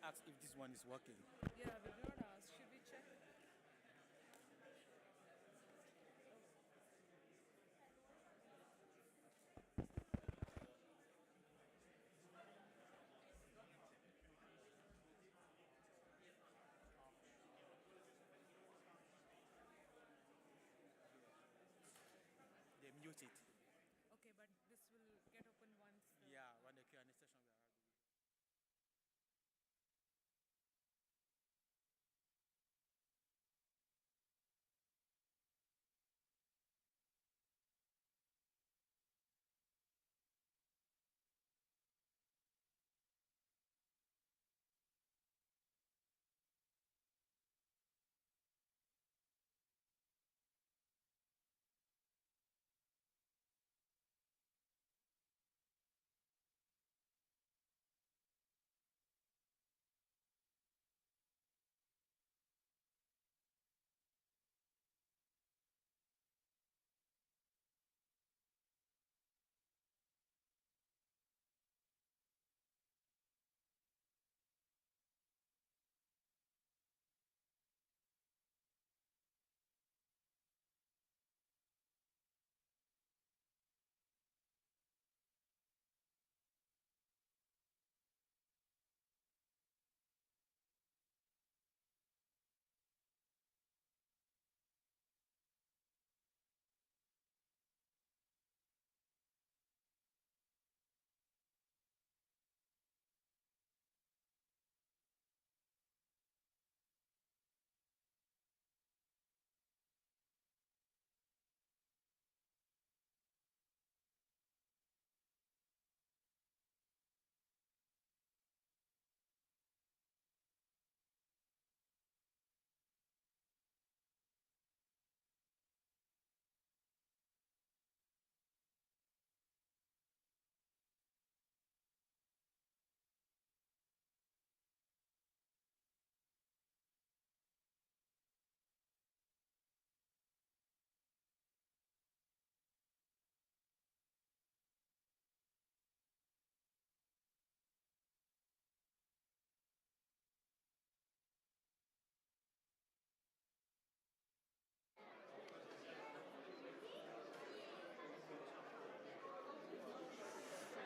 ask if this one is working. Yeah, we did not ask. Should we check? They mute it. Okay, but this will get open once. Yeah, when the Q&A session we are having.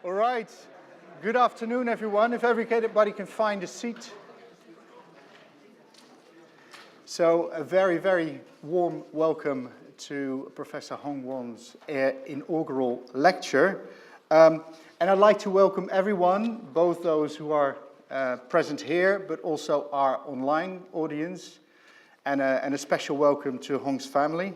All right. Good afternoon, everyone. If everybody can find a seat. So a very, very warm welcome to Professor Hong Wong's inaugural lecture. And I'd like to welcome everyone, both those who are present here, but also our online audience, and a special welcome to Hong's family.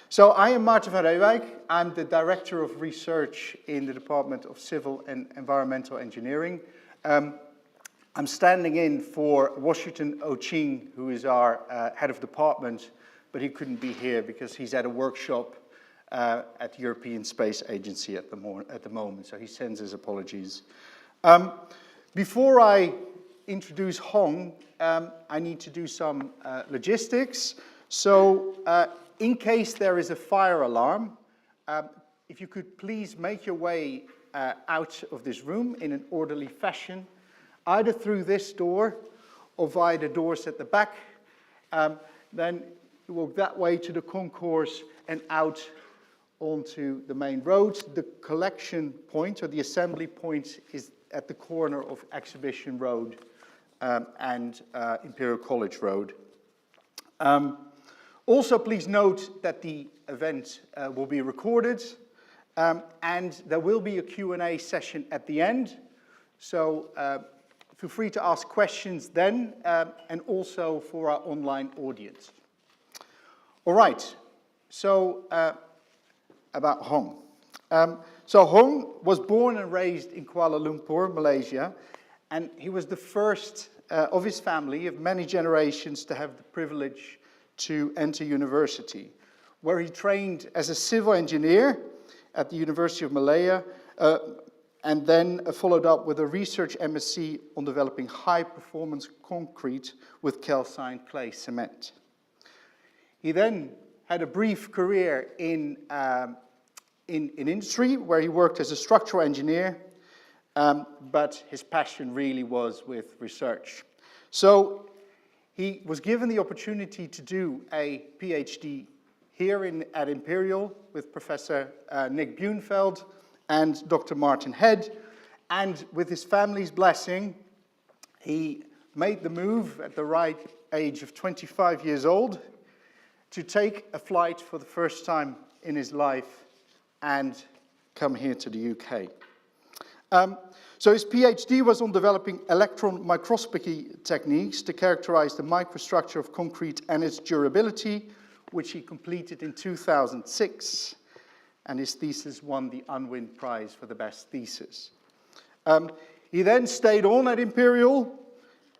So I am Maarten van Reewijk. I'm the Director of Research in the Department of Civil and Environmental Engineering. I'm standing in for Washington Oching, who is our head of department, but he couldn't be here because he's at a workshop at the European Space Agency at the moment, so he sends his apologies. Before I introduce Hong, I need to do some logistics. So in case there is a fire alarm, if you could please make your way out of this room in an orderly fashion, either through this door or via the doors at the back. Then you walk that way to the concourse and out onto the main road. The collection point or the assembly point is at the corner of Exhibition Road and Imperial College Road. Also, please note that the event will be recorded and there will be a Q&A session at the end. So feel free to ask questions then and also for our online audience. All right, so about Hong. So Hong was born and raised in Kuala Lumpur, Malaysia, and he was the first of his family of many generations to have the privilege to enter university, where he trained as a civil engineer at the University of Malaya, and then followed up with a research MSc on developing high-performance concrete with calcined clay cement. He then had a brief career in industry, where he worked as a structural engineer, but his passion really was with research. So he was given the opportunity to do a PhD here at Imperial with Professor Nick Buenveld and Dr. Martin Head, and with his family's blessing, he made the move at the right age of 25 years old to take a flight for the first time in his life and come here to the UK. So his PhD was on developing electron microscopy techniques to characterize the microstructure of concrete and its durability, which he completed in 2006. And his thesis won the Unwin Prize for the best thesis. He then stayed on at Imperial,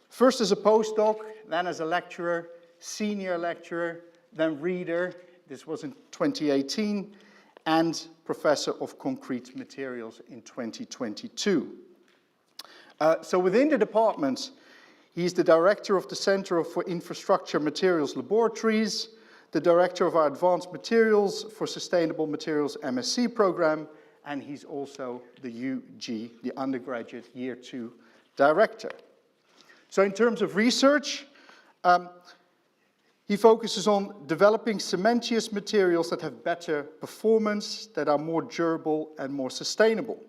first as a postdoc, then as a lecturer, senior lecturer, then reader, this was in 2018, and Professor of Concrete Materials in 2022. So within the department, he's the director of the Center for Infrastructure Materials Laboratories, the director of our Advanced Materials for Sustainable Materials MSc program, and he's also the UG, the undergraduate year 2 director. So in terms of research, he focuses on developing cementitious materials that have better performance, that are more durable and more sustainable.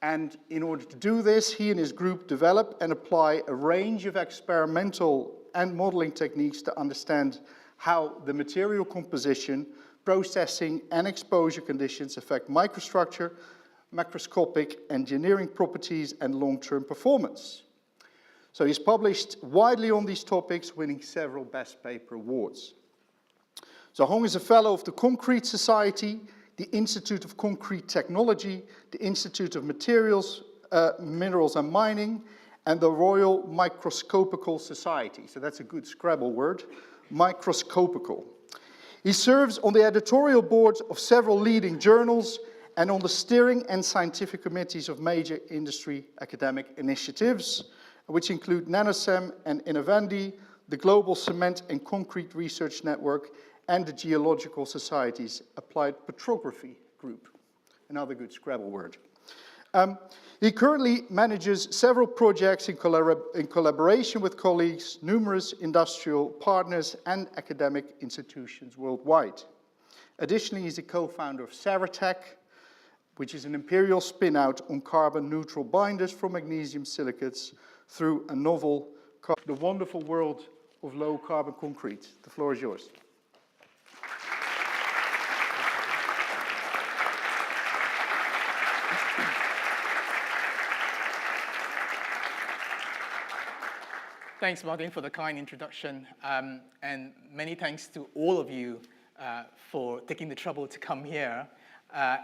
And in order to do this, he and his group develop and apply a range of experimental and modeling techniques to understand how the material composition, processing, and exposure conditions affect microstructure, macroscopic engineering properties, and long-term performance. So he's published widely on these topics, winning several Best Paper awards. So Hong is a fellow of the Concrete Society, the Institute of Concrete Technology, the Institute of Materials, Minerals and Mining, and the Royal Microscopical Society. So that's a good Scrabble word, microscopical. He serves on the editorial boards of several leading journals and on the steering and scientific committees of major industry academic initiatives, which include NanoCem and Innovandi, the Global Cement and Concrete Research Network, and the Geological Society's Applied Petrography Group. Another good Scrabble word. He currently manages several projects in collaboration with colleagues, numerous industrial partners, and academic institutions worldwide. Additionally, he's a co-founder of Ceratec, which is an Imperial spin-out on carbon-neutral binders for magnesium silicates through a novel, the wonderful world of low-carbon concrete. The floor is yours. Thanks, Martin, for the kind introduction, and many thanks to all of you for taking the trouble to come here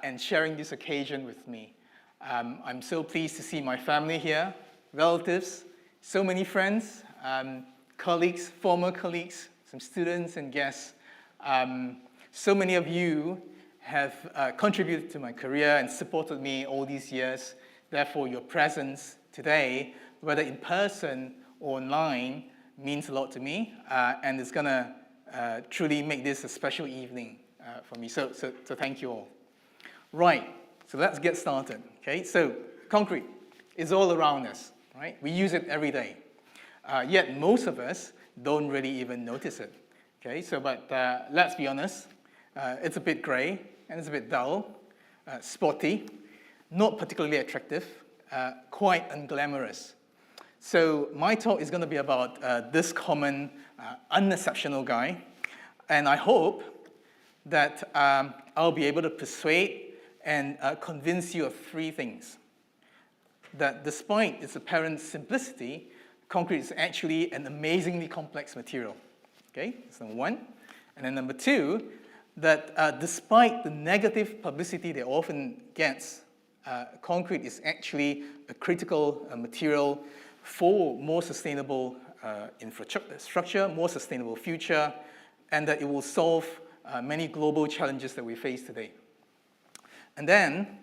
and sharing this occasion with me. I'm so pleased to see my family here, relatives, so many friends, colleagues, former colleagues, some students and guests. So many of you have contributed to my career and supported me all these years. Therefore, your presence today, whether in person or online, means a lot to me, and it's gonna truly make this a special evening for me. So thank you all. Right, so let's get started, okay? So concrete is all around us, right? We use it every day. Yet most of us don't really even notice it, okay? So, but let's be honest, it's a bit gray and it's a bit dull, spotty, not particularly attractive, quite unglamorous. So my talk is going to be about this common, unexceptional guy, and I hope that I'll be able to persuade and convince you of three things. That despite its apparent simplicity, concrete is actually an amazingly complex material. Okay, that's number one. And then number two, that despite the negative publicity that often gets, concrete is actually a critical material for more sustainable infrastructure, more sustainable future, and that it will solve many global challenges that we face today. And then,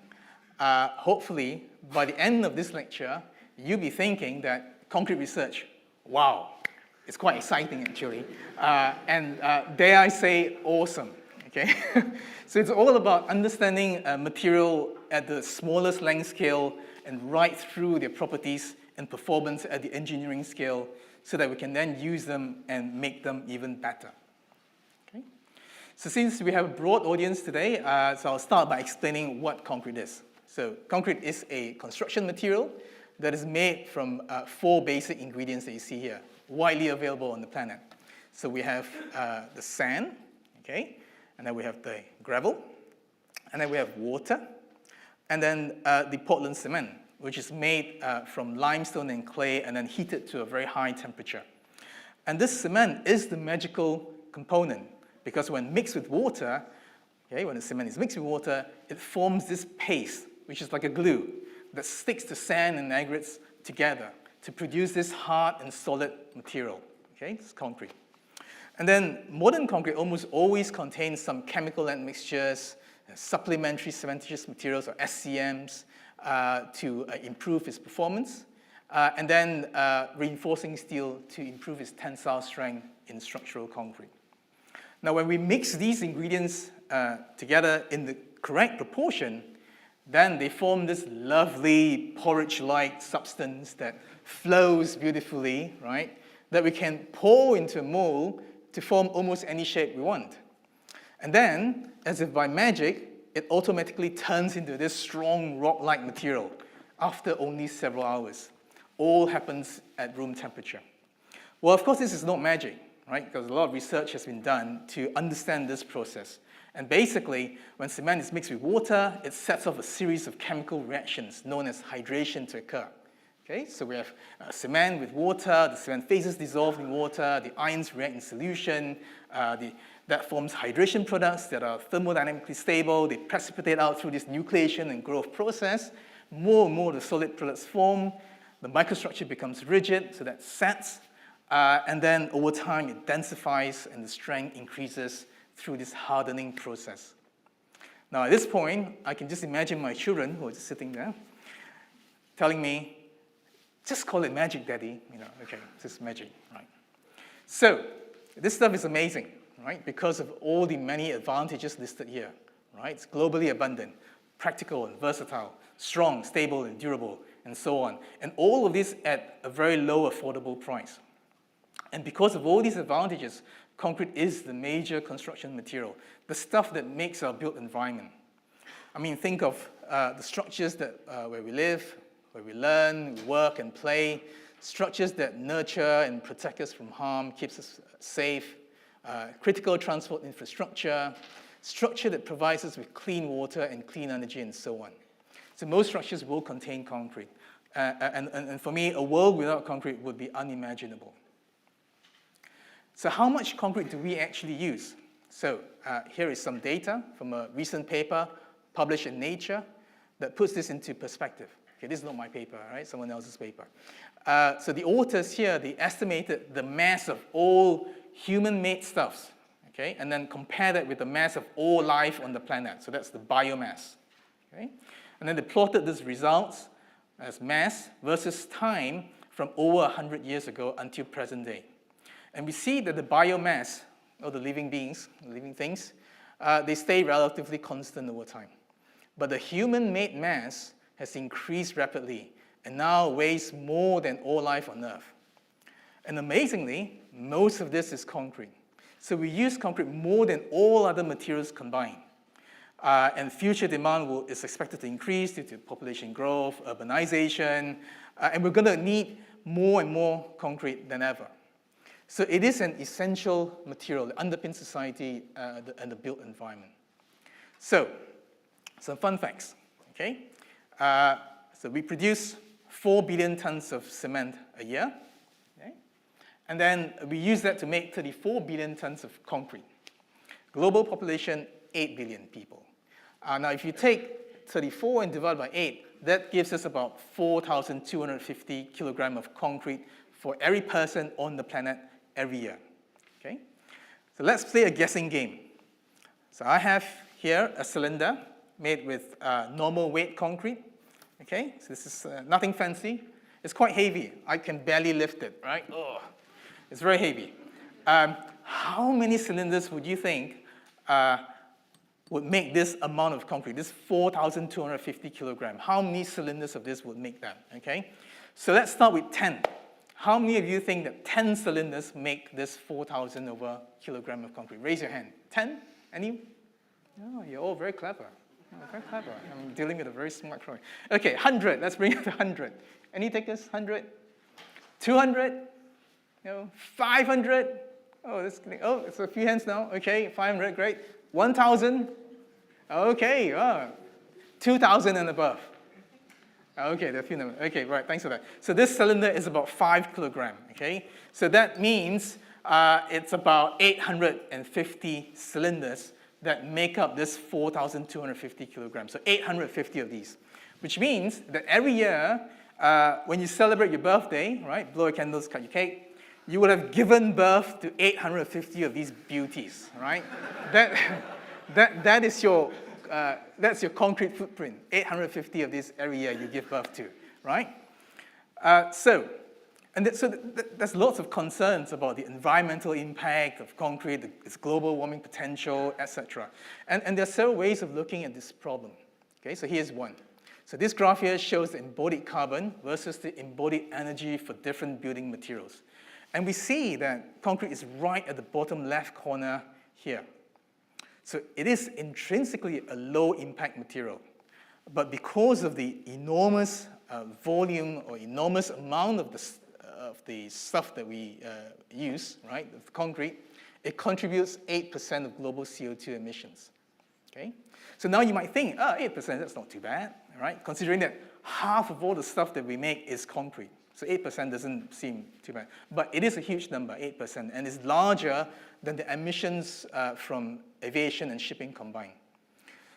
hopefully, by the end of this lecture, you'll be thinking that concrete research, wow, it's quite exciting actually, and dare I say, awesome, okay? So it's all about understanding material at the smallest length scale and right through their properties and performance at the engineering scale so that we can then use them and make them even better. Okay? So since we have a broad audience today, so I'll start by explaining what concrete is. So concrete is a construction material that is made from 4 basic ingredients that you see here, widely available on the planet. So we have the sand, okay? And then we have the gravel, and then we have water, and then the Portland cement, which is made from limestone and clay and then heated to a very high temperature. And this cement is the magical component because when mixed with water, okay, when the cement is mixed with water, it forms this paste, which is like a glue that sticks the sand and aggregates together to produce this hard and solid material, okay? It's concrete. And then modern concrete almost always contains some chemical admixtures, supplementary cementitious materials, or SCMs, to improve its performance, and then reinforcing steel to improve its tensile strength in structural concrete. Now, when we mix these ingredients together in the correct proportion, then they form this lovely porridge-like substance that flows beautifully, right? That we can pour into a mold to form almost any shape we want. And then, as if by magic, it automatically turns into this strong rock-like material after only several hours. All happens at room temperature. Well, of course, this is not magic, right? Because a lot of research has been done to understand this process. And basically, when cement is mixed with water, it sets off a series of chemical reactions known as hydration to occur. Okay, so we have cement with water, the cement phases dissolve in water, the ions react in solution, that forms hydration products that are thermodynamically stable, they precipitate out through this nucleation and growth process. More and more the solid products form, the microstructure becomes rigid, so that sets, and then over time it densifies and the strength increases through this hardening process. Now at this point, I can just imagine my children who are just sitting there telling me, just call it magic, Daddy. You know, okay, this is magic, right? So this stuff is amazing, right? Because of all the many advantages listed here, right? It's globally abundant, practical and versatile, strong, stable and durable, and so on. And all of this at a very low affordable price. And because of all these advantages, concrete is the major construction material, the stuff that makes our built environment. I mean, think of the structures that, where we live, where we learn, we work and play, structures that nurture and protect us from harm, keeps us safe, critical transport infrastructure, structure that provides us with clean water and clean energy and so on. So most structures will contain concrete. And for me, a world without concrete would be unimaginable. So how much concrete do we actually use? So here is some data from a recent paper published in Nature that puts this into perspective. Okay, this is not my paper, right? Someone else's paper. So the authors here, they estimated the mass of all human-made stuffs, okay? And then compare that with the mass of all life on the planet. So that's the biomass, okay? And then they plotted these results as mass versus time from over 100 years ago until present day. And we see that the biomass of the living beings, living things, they stay relatively constant over time. But the human-made mass has increased rapidly and now weighs more than all life on Earth. And amazingly, most of this is concrete. So we use concrete more than all other materials combined. And future demand is expected to increase due to population growth, urbanization, and we're going to need more and more concrete than ever. So it is an essential material that underpins society and the built environment. So, some fun facts, okay? So we produce 4 billion tons of cement a year, okay? And then we use that to make 34 billion tons of concrete. Global population, 8 billion people. Now, if you take 34 and divide by 8, that gives us about 4,250 kilograms of concrete for every person on the planet every year, okay? So let's play a guessing game. So I have here a cylinder made with normal weight concrete, okay? So this is nothing fancy. It's quite heavy. I can barely lift it, right? Oh, it's very heavy. How many cylinders would you think would make this amount of concrete, this 4,250 kilogram. How many cylinders of this would make that, okay? So let's start with 10. How many of you think that 10 cylinders make this 4,000 over kilogram of concrete? Raise your hand. 10? Any? Oh, you're all very clever. Oh, very clever. I'm dealing with a very smart crowd. Okay, 100. Let's bring it to 100. Any takers? 100? 200? 500? Oh, it's a few hands now. Okay, 500, great. 1,000? Okay, 2,000 and above. Okay, there are a few numbers. Okay, right, thanks for that. So this cylinder is about 5 kilogram, okay? So that means it's about 850 cylinders that make up this 4,250 kilograms. So 850 of these, which means that every year, when you celebrate your birthday, right, blow your candles, cut your cake, you will have given birth to 850 of these beauties, right? That's your concrete footprint. 850 of these every year you give birth to, right? There's lots of concerns about the environmental impact of concrete, its global warming potential, etc. And there are several ways of looking at this problem. Okay, so here's one. So this graph here shows the embodied carbon versus the embodied energy for different building materials. And we see that concrete is right at the bottom left corner here. So it is intrinsically a low-impact material. But because of the enormous volume or enormous amount of the stuff that we use, right, of concrete, it contributes 8% of global CO2 emissions. Okay? So now you might think, 8%, that's not too bad, right? Considering that half of all the stuff that we make is concrete. So 8% doesn't seem too bad. But it is a huge number, 8%, and it's larger than the emissions from aviation and shipping combined.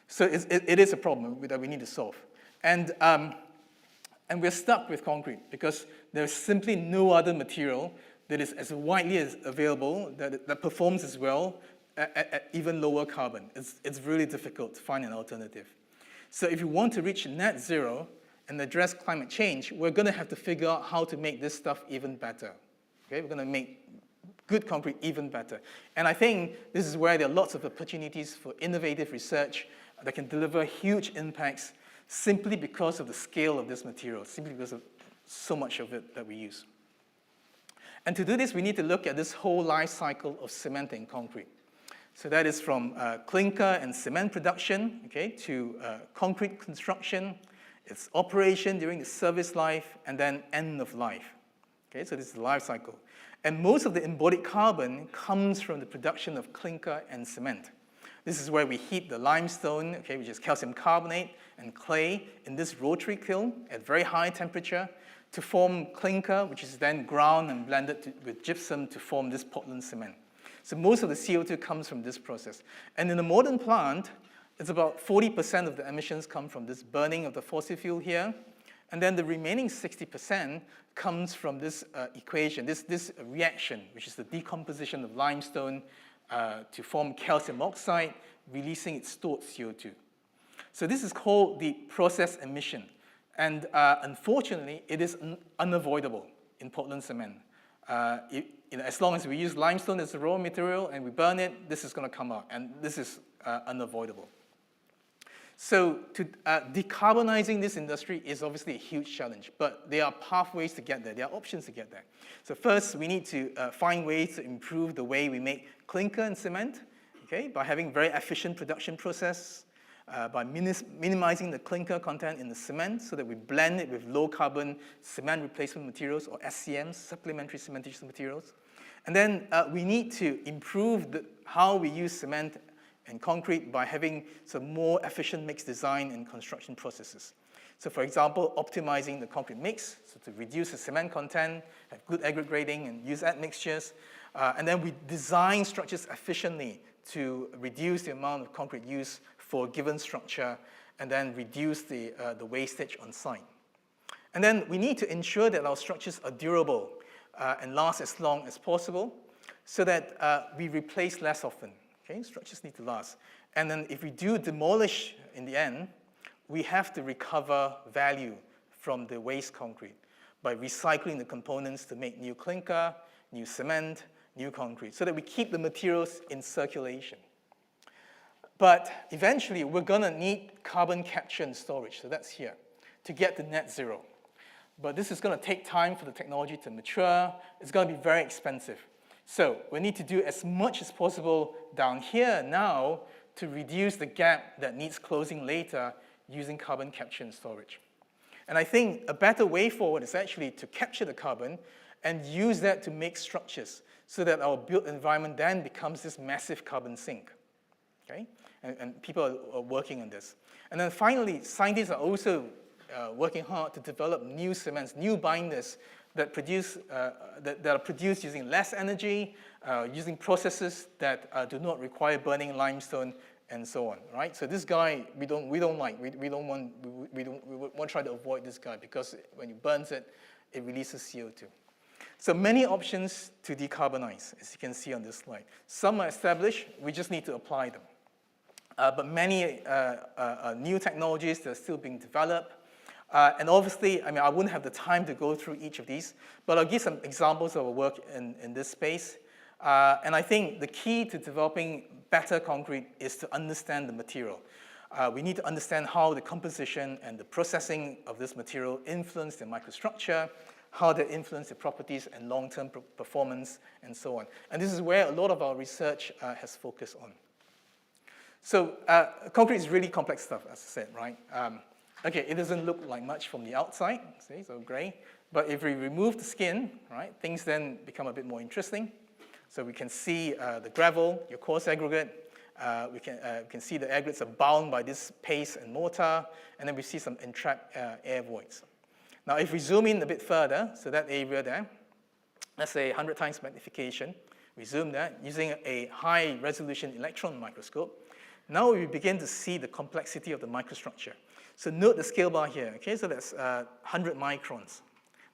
So it is a problem that we need to solve. And we're stuck with concrete because there's simply no other material that is as widely as available, that performs as well at even lower carbon. It's really difficult to find an alternative. So if you want to reach net zero and address climate change, we're going to have to figure out how to make this stuff even better. Okay? We're going to make good concrete even better. And I think this is where there are lots of opportunities for innovative research that can deliver huge impacts simply because of the scale of this material, simply because of so much of it that we use. And to do this, we need to look at this whole life cycle of cement and concrete. So that is from clinker and cement production, okay, to concrete construction, its operation during the service life, and then end of life. Okay, so this is the life cycle. And most of the embodied carbon comes from the production of clinker and cement. This is where we heat the limestone, okay, which is calcium carbonate, and clay in this rotary kiln at very high temperature to form clinker, which is then ground and blended with gypsum to form this Portland cement. So most of the CO2 comes from this process. And in a modern plant, it's about 40% of the emissions come from this burning of the fossil fuel here. And then the remaining 60% comes from this equation, this reaction, which is the decomposition of limestone to form calcium oxide, releasing its stored CO2. So this is called the process emission. And unfortunately, it is unavoidable in Portland cement. As long as we use limestone as a raw material and we burn it, this is going to come out. And this is unavoidable. So decarbonizing this industry is obviously a huge challenge, but there are pathways to get there. There are options to get there. So first, we need to find ways to improve the way we make clinker and cement, okay, by having very efficient production process, by minimizing the clinker content in the cement so that we blend it with low-carbon cement replacement materials, or SCMs, supplementary cementitious materials. And then we need to improve how we use cement and concrete by having some more efficient mix design and construction processes. So for example, optimizing the concrete mix, so to reduce the cement content, have good aggregate grading, and use admixtures. And then we design structures efficiently to reduce the amount of concrete used for a given structure, and then reduce the wastage on site. And then we need to ensure that our structures are durable and last as long as possible, so that we replace less often. Okay? Structures need to last. And then if we do demolish in the end, we have to recover value from the waste concrete by recycling the components to make new clinker, new cement, new concrete, so that we keep the materials in circulation. But eventually, we're going to need carbon capture and storage, so that's here, to get to net zero. But this is going to take time for the technology to mature. It's going to be very expensive. So we need to do as much as possible down here now to reduce the gap that needs closing later using carbon capture and storage. And I think a better way forward is actually to capture the carbon and use that to make structures so that our built environment then becomes this massive carbon sink. Okay? And people are working on this. And then finally, scientists are also working hard to develop new cements, new binders that are produced using less energy, using processes that do not require burning limestone, and so on. Right? So this guy we don't like. We want to try to avoid this guy because when you burn it, it releases CO2. So many options to decarbonize, as you can see on this slide. Some are established. We just need to apply them. But many new technologies that are still being developed. And obviously, I wouldn't have the time to go through each of these, but I'll give some examples of our work in this space. And I think the key to developing better concrete is to understand the material. We need to understand how the composition and the processing of this material influence the microstructure, how they influence the properties and long-term performance, and so on. And this is where a lot of our research has focused on. So concrete is really complex stuff, as I said, right? Okay, it doesn't look like much from the outside, see, so gray. But if we remove the skin, right, things then become a bit more interesting. So we can see the gravel, your coarse aggregate. We can see the aggregates are bound by this paste and mortar, and then we see some entrapped air voids. Now, if we zoom in a bit further, so that area there, let's say 100 times magnification, we zoom that using a high-resolution electron microscope. Now we begin to see the complexity of the microstructure. So note the scale bar here, okay? So that's 100 microns.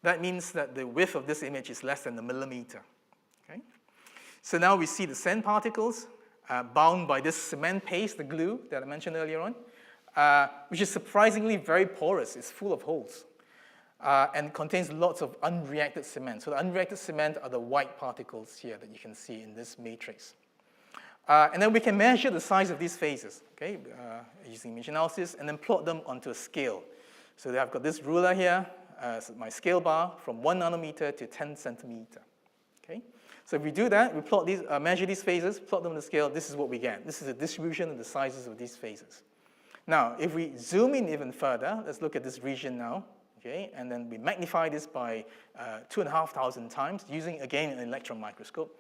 That means that the width of this image is less than a millimeter, okay? So now we see the sand particles bound by this cement paste, the glue that I mentioned earlier on, which is surprisingly very porous. It's full of holes and contains lots of unreacted cement. So the unreacted cement are the white particles here that you can see in this matrix. And then we can measure the size of these phases, okay, using image analysis, and then plot them onto a scale. So I've got this ruler here, so my scale bar from 1 nanometer to 10 centimeter. Okay? So if we do that, we plot these, measure these phases, plot them on the scale, this is what we get. This is a distribution of the sizes of these phases. Now, if we zoom in even further, let's look at this region now, okay, and then we magnify this by 2,500 times using, again, an electron microscope.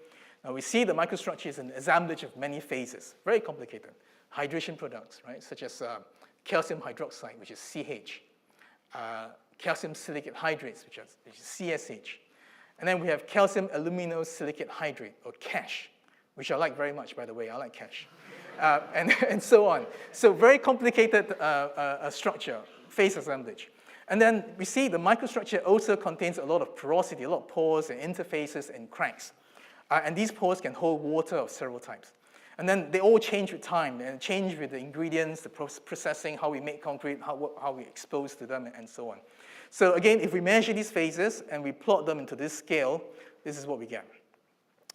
Now we see the microstructure is an assemblage of many phases, very complicated. Hydration products, right, such as calcium hydroxide, which is CH, calcium silicate hydrates, which is CSH. And then we have calcium aluminosilicate hydrate, or CASH, which I like very much, by the way. I like CASH. And so on. So very complicated structure, phase assemblage. And then we see the microstructure also contains a lot of porosity, a lot of pores and interfaces and cracks. And these pores can hold water of several types. And then they all change with time, and change with the ingredients, the processing, how we make concrete, how we expose to them, and so on. So again, if we measure these phases and we plot them into this scale, this is what we get.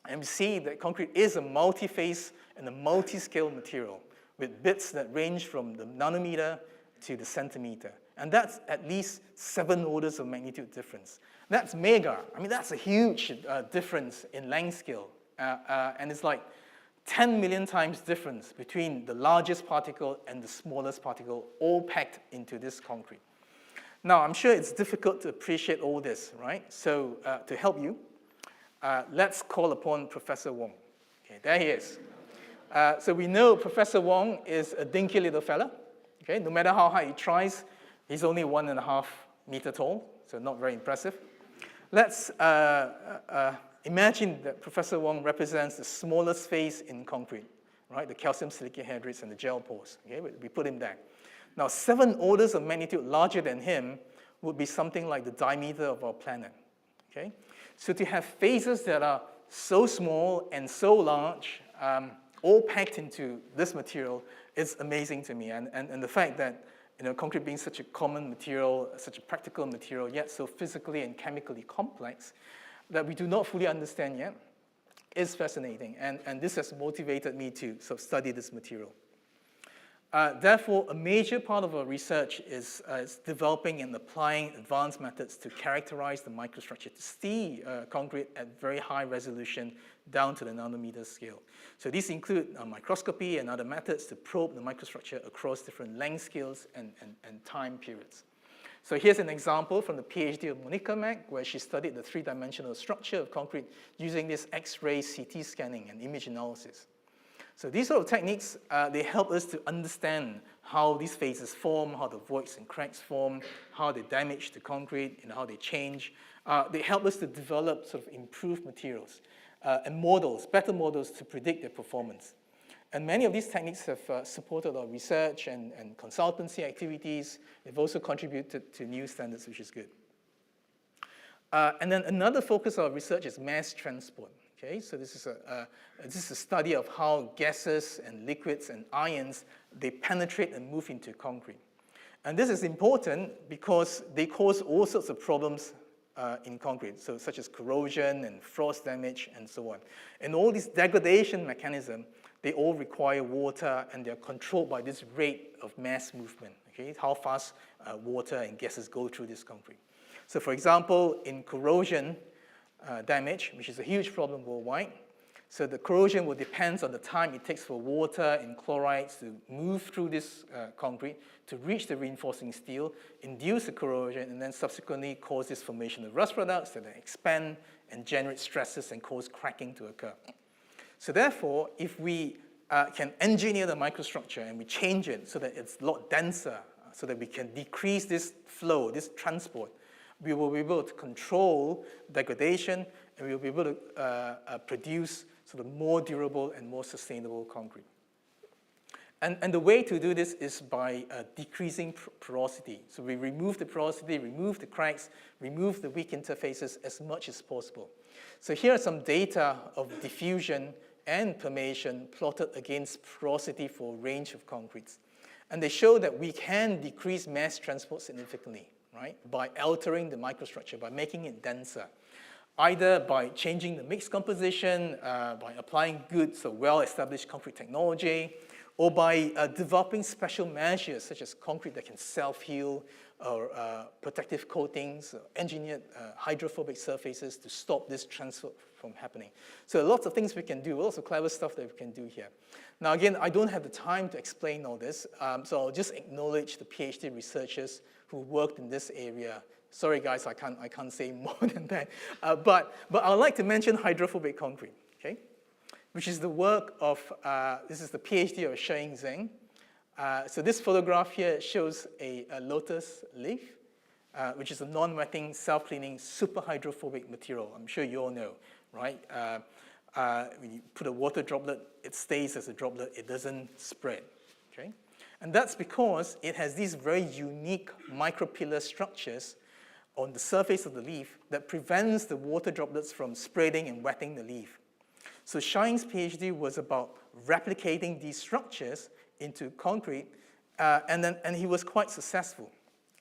And we see that concrete is a multi-phase and a multi-scale material with bits that range from the nanometer to the centimeter. And that's at least 7 orders of magnitude difference. That's mega. I mean, that's a huge difference in length scale. And it's like 10 million times difference between the largest particle and the smallest particle, all packed into this concrete. Now, I'm sure it's difficult to appreciate all this, right? So to help you, let's call upon Professor Wong. Okay, there he is. So we know Professor Wong is a dinky little fella. Okay, no matter how hard he tries, he's only 1.5 meters tall, so not very impressive. Let's imagine that Professor Wong represents the smallest phase in concrete, right? The calcium silicate hydrates and the gel pores. Okay, we put him there. Now, 7 orders of magnitude larger than him would be something like the diameter of our planet. Okay, so to have phases that are so small and so large, all packed into this material, is amazing to me. And the fact that concrete being such a common material, such a practical material, yet so physically and chemically complex that we do not fully understand yet, is fascinating. And this has motivated me to sort of study this material. Therefore, a major part of our research is developing and applying advanced methods to characterize the microstructure, to see concrete at very high resolution down to the nanometer scale. So these include microscopy and other methods to probe the microstructure across different length scales and time periods. So here's an example from the PhD of Monica Mack, where she studied the three-dimensional structure of concrete using this X-ray CT scanning and image analysis. So these sort of techniques, they help us to understand how these phases form, how the voids and cracks form, how they damage the concrete, and how they change. They help us to develop sort of improved materials and models, better models to predict their performance. And many of these techniques have supported our research and consultancy activities. They've also contributed to new standards, which is good. And then another focus of our research is mass transport. Okay, so this is a study of how gases and liquids and ions, they penetrate and move into concrete. And this is important because they cause all sorts of problems in concrete, so such as corrosion and frost damage and so on. And all these degradation mechanisms, they all require water, and they're controlled by this rate of mass movement, okay, how fast water and gases go through this concrete. So for example, in corrosion damage, which is a huge problem worldwide, so the corrosion will depend on the time it takes for water and chlorides to move through this concrete to reach the reinforcing steel, induce the corrosion, and then subsequently cause this formation of rust products that then expand and generate stresses and cause cracking to occur. So therefore, if we can engineer the microstructure and we change it so that it's a lot denser, so that we can decrease this flow, this transport, we will be able to control degradation, and we will be able to produce sort of more durable and more sustainable concrete. And the way to do this is by decreasing porosity. So we remove the porosity, remove the cracks, remove the weak interfaces as much as possible. So here are some data of diffusion and permeation plotted against porosity for a range of concretes. And they show that we can decrease mass transport significantly, right, by altering the microstructure, by making it denser, either by changing the mix composition, by applying good, so well-established concrete technology, or by developing special measures such as concrete that can self-heal, or protective coatings, engineered hydrophobic surfaces to stop this transfer from happening. So lots of things we can do, lots of clever stuff that we can do here. Now again, I don't have the time to explain all this, so I'll just acknowledge the PhD researchers who worked in this area. Sorry guys, I can't say more than that. But I'd like to mention hydrophobic concrete, okay? Which is the work of, this is the PhD of Sheng Zheng. So this photograph here shows a lotus leaf, which is a non-wetting, self-cleaning, super hydrophobic material. I'm sure you all know, right? When you put a water droplet, it stays as a droplet, it doesn't spread, okay? And that's because it has these very unique micropillar structures on the surface of the leaf that prevents the water droplets from spreading and wetting the leaf. So Sheng's PhD was about replicating these structures into concrete, and he was quite successful,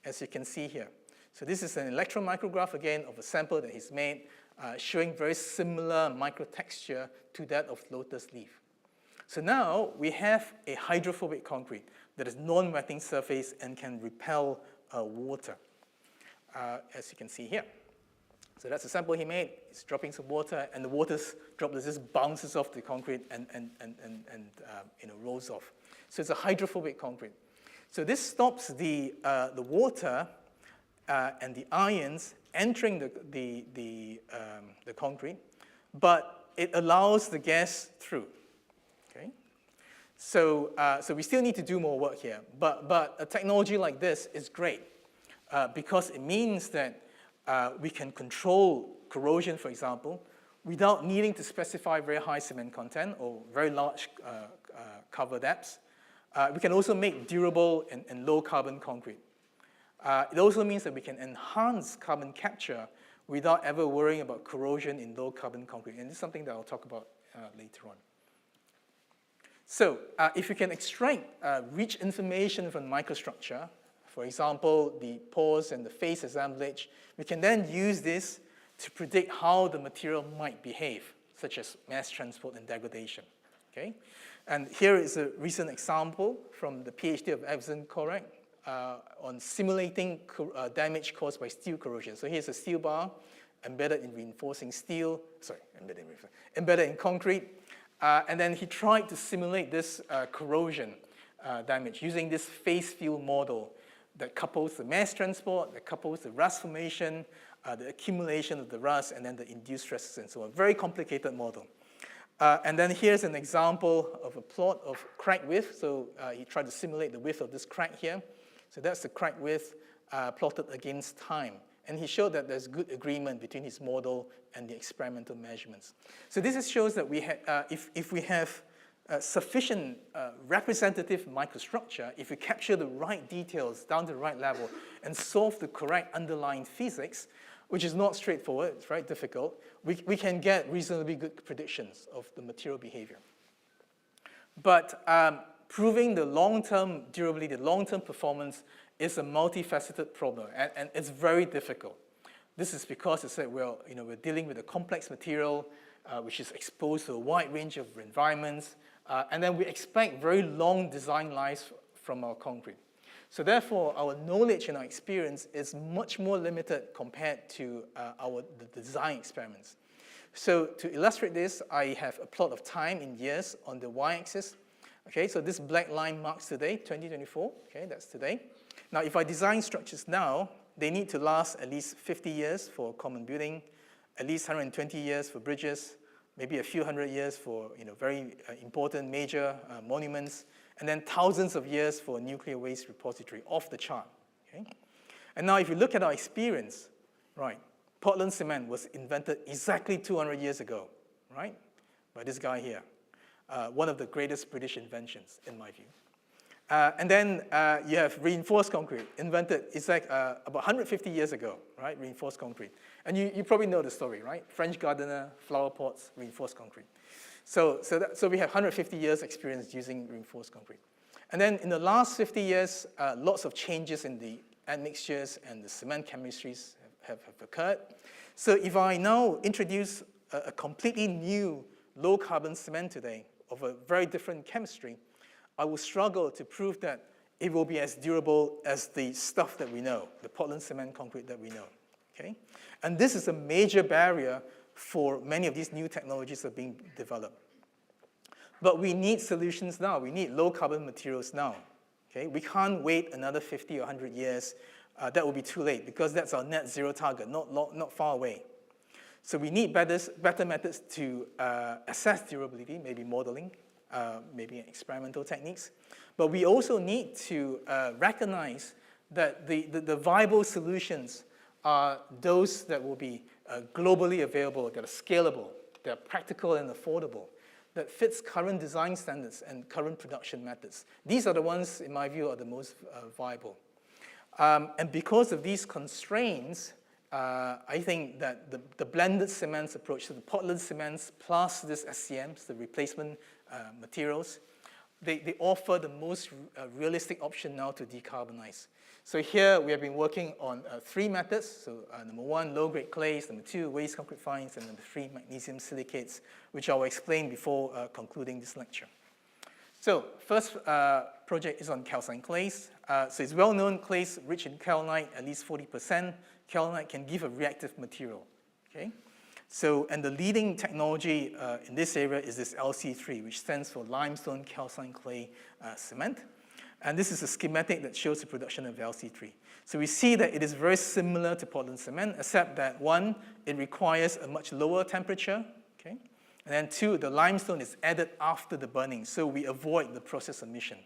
as you can see here. So this is an electron micrograph, again, of a sample that he's made, showing very similar microtexture to that of lotus leaf. So now we have a hydrophobic concrete that is non-wetting surface and can repel water, as you can see here. So that's a sample he made. It's dropping some water, and the water droplet just bounces off the concrete and rolls off. So it's a hydrophobic concrete. So this stops the water and the ions entering the concrete, but it allows the gas through. Okay. So we still need to do more work here, but a technology like this is great because it means that we can control corrosion, for example, without needing to specify very high cement content or very large cover depths. We can also make durable and low carbon concrete. It also means that we can enhance carbon capture without ever worrying about corrosion in low carbon concrete. And this is something that I'll talk about later on. So if we can extract rich information from microstructure, for example, the pores and the face assemblage, we can then use this to predict how the material might behave, such as mass transport and degradation. Okay? And here is a recent example from the PhD of Evzen Korek on simulating damage caused by steel corrosion. So here's a steel bar embedded in reinforcing steel, embedded in concrete. And then he tried to simulate this corrosion damage using this phase field model that couples the mass transport, that couples the rust formation, the accumulation of the rust, and then the induced stresses and so on. Very complicated model. And then here's an example of a plot of crack width. So he tried to simulate the width of this crack here. So that's the crack width plotted against time. And he showed that there's good agreement between his model and the experimental measurements. So this shows that if we have sufficient representative microstructure, if we capture the right details down to the right level and solve the correct underlying physics, which is not straightforward, it's very difficult, we can get reasonably good predictions of the material behavior. But proving the long-term durability, the long-term performance is a multifaceted problem, and it's very difficult. This is because it's that we're dealing with a complex material which is exposed to a wide range of environments, and then we expect very long design lives from our concrete. So therefore, our knowledge and our experience is much more limited compared to the design experiments. So to illustrate this, I have a plot of time in years on the y-axis. Okay, so this black line marks today, 2024. Okay, that's today. Now, if I design structures now, they need to last at least 50 years for common building, at least 120 years for bridges, maybe a few hundred years for very important major monuments, and then thousands of years for a nuclear waste repository, off the chart. Okay? And now if you look at our experience, right, Portland cement was invented exactly 200 years ago, right, by this guy here. One of the greatest British inventions, in my view. And then you have reinforced concrete, invented, it's like about 150 years ago, right, reinforced concrete. And you probably know the story, right? French gardener, flower pots, reinforced concrete. So we have 150 years experience using reinforced concrete. And then in the last 50 years, lots of changes in the admixtures and the cement chemistries have occurred. So if I now introduce a completely new low-carbon cement today of a very different chemistry, I will struggle to prove that it will be as durable as the stuff that we know, the Portland cement concrete that we know. Okay? And this is a major barrier for many of these new technologies that are being developed. But we need solutions now. We need low-carbon materials now. Okay? We can't wait another 50 or 100 years. That will be too late because that's our net zero target, not far away. So we need better methods to assess durability, maybe modeling, maybe experimental techniques. But we also need to recognize that the viable solutions are those that will be globally available, that are scalable, that are practical and affordable, that fits current design standards and current production methods. These are the ones, in my view, are the most viable. And because of these constraints, I think that the blended cements approach, so the Portland cements plus this SCMs, the replacement materials, they offer the most realistic option now to decarbonize. So here we have been working on 3 methods. So number 1, low-grade clays, number 2, waste concrete fines, and number 3, magnesium silicates, which I will explain before concluding this lecture. So first project is on calcined clays. So it's well-known clays rich in kaolinite, at least 40%. Kaolinite can give a reactive material. Okay? So, and the leading technology in this area is this LC3, which stands for limestone calcined clay cement. And this is a schematic that shows the production of LC3. So we see that it is very similar to Portland cement, except that 1, it requires a much lower temperature, okay? And then 2, the limestone is added after the burning, so we avoid the process emission.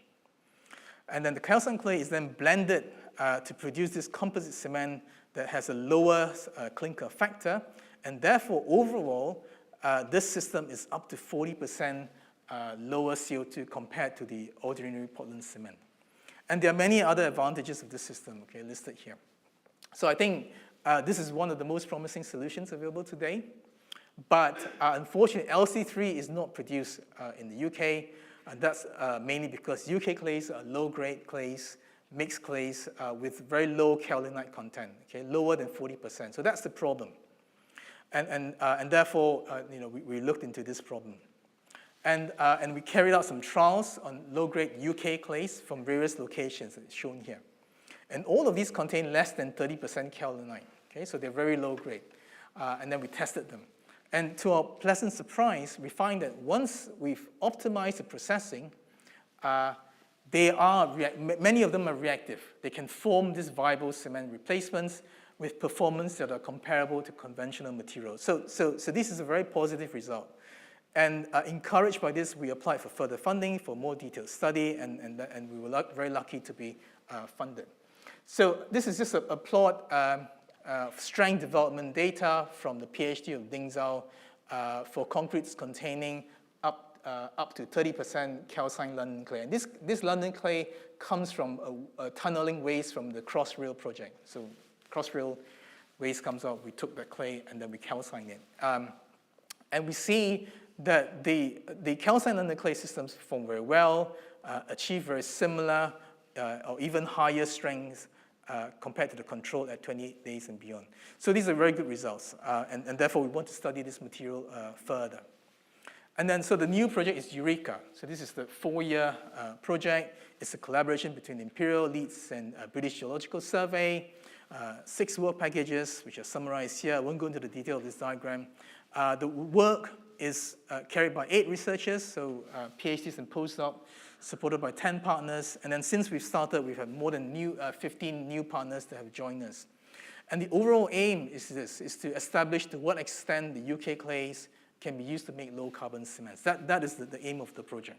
And then the calcined clay is then blended to produce this composite cement that has a lower clinker factor, and therefore, overall, this system is up to 40% lower CO2 compared to the ordinary Portland cement. And there are many other advantages of this system, okay, listed here. So I think this is one of the most promising solutions available today. But unfortunately, LC3 is not produced in the UK. And that's mainly because UK clays are low-grade clays, mixed clays with very low kaolinite content, okay, lower than 40%. So that's the problem. And therefore, we looked into this problem. And we carried out some trials on low-grade UK clays from various locations, as shown here. And all of these contain less than 30% kaolinite, okay? So they're very low grade. And then we tested them. And to our pleasant surprise, we find that once we've optimized the processing, many of them are reactive. They can form these viable cement replacements with performance that are comparable to conventional materials. So this is a very positive result. And encouraged by this, we applied for further funding for more detailed study, and we were very lucky to be funded. So this is just a plot of strength development data from the PhD of Ding Zhao for concretes containing up to 30% calcined London clay. And this London clay comes from a tunneling waste from the Crossrail project. So Crossrail waste comes out, we took that clay, and then we calcined it. And we see that the calcined London clay systems perform very well, achieve very similar or even higher strengths compared to the control at 28 days and beyond. So these are very good results, and therefore we want to study this material further. And then, so the new project is Eureka. So this is the 4-year project. It's a collaboration between Imperial, Leeds, and British Geological Survey. 6 work packages, which are summarized here. I won't go into the detail of this diagram. The work is carried by 8 researchers, so PhDs and postdocs, supported by 10 partners. And then since we've started, we've had more than 15 new partners that have joined us. And the overall aim is to establish to what extent the UK clays can be used to make low-carbon cements. That is the aim of the project.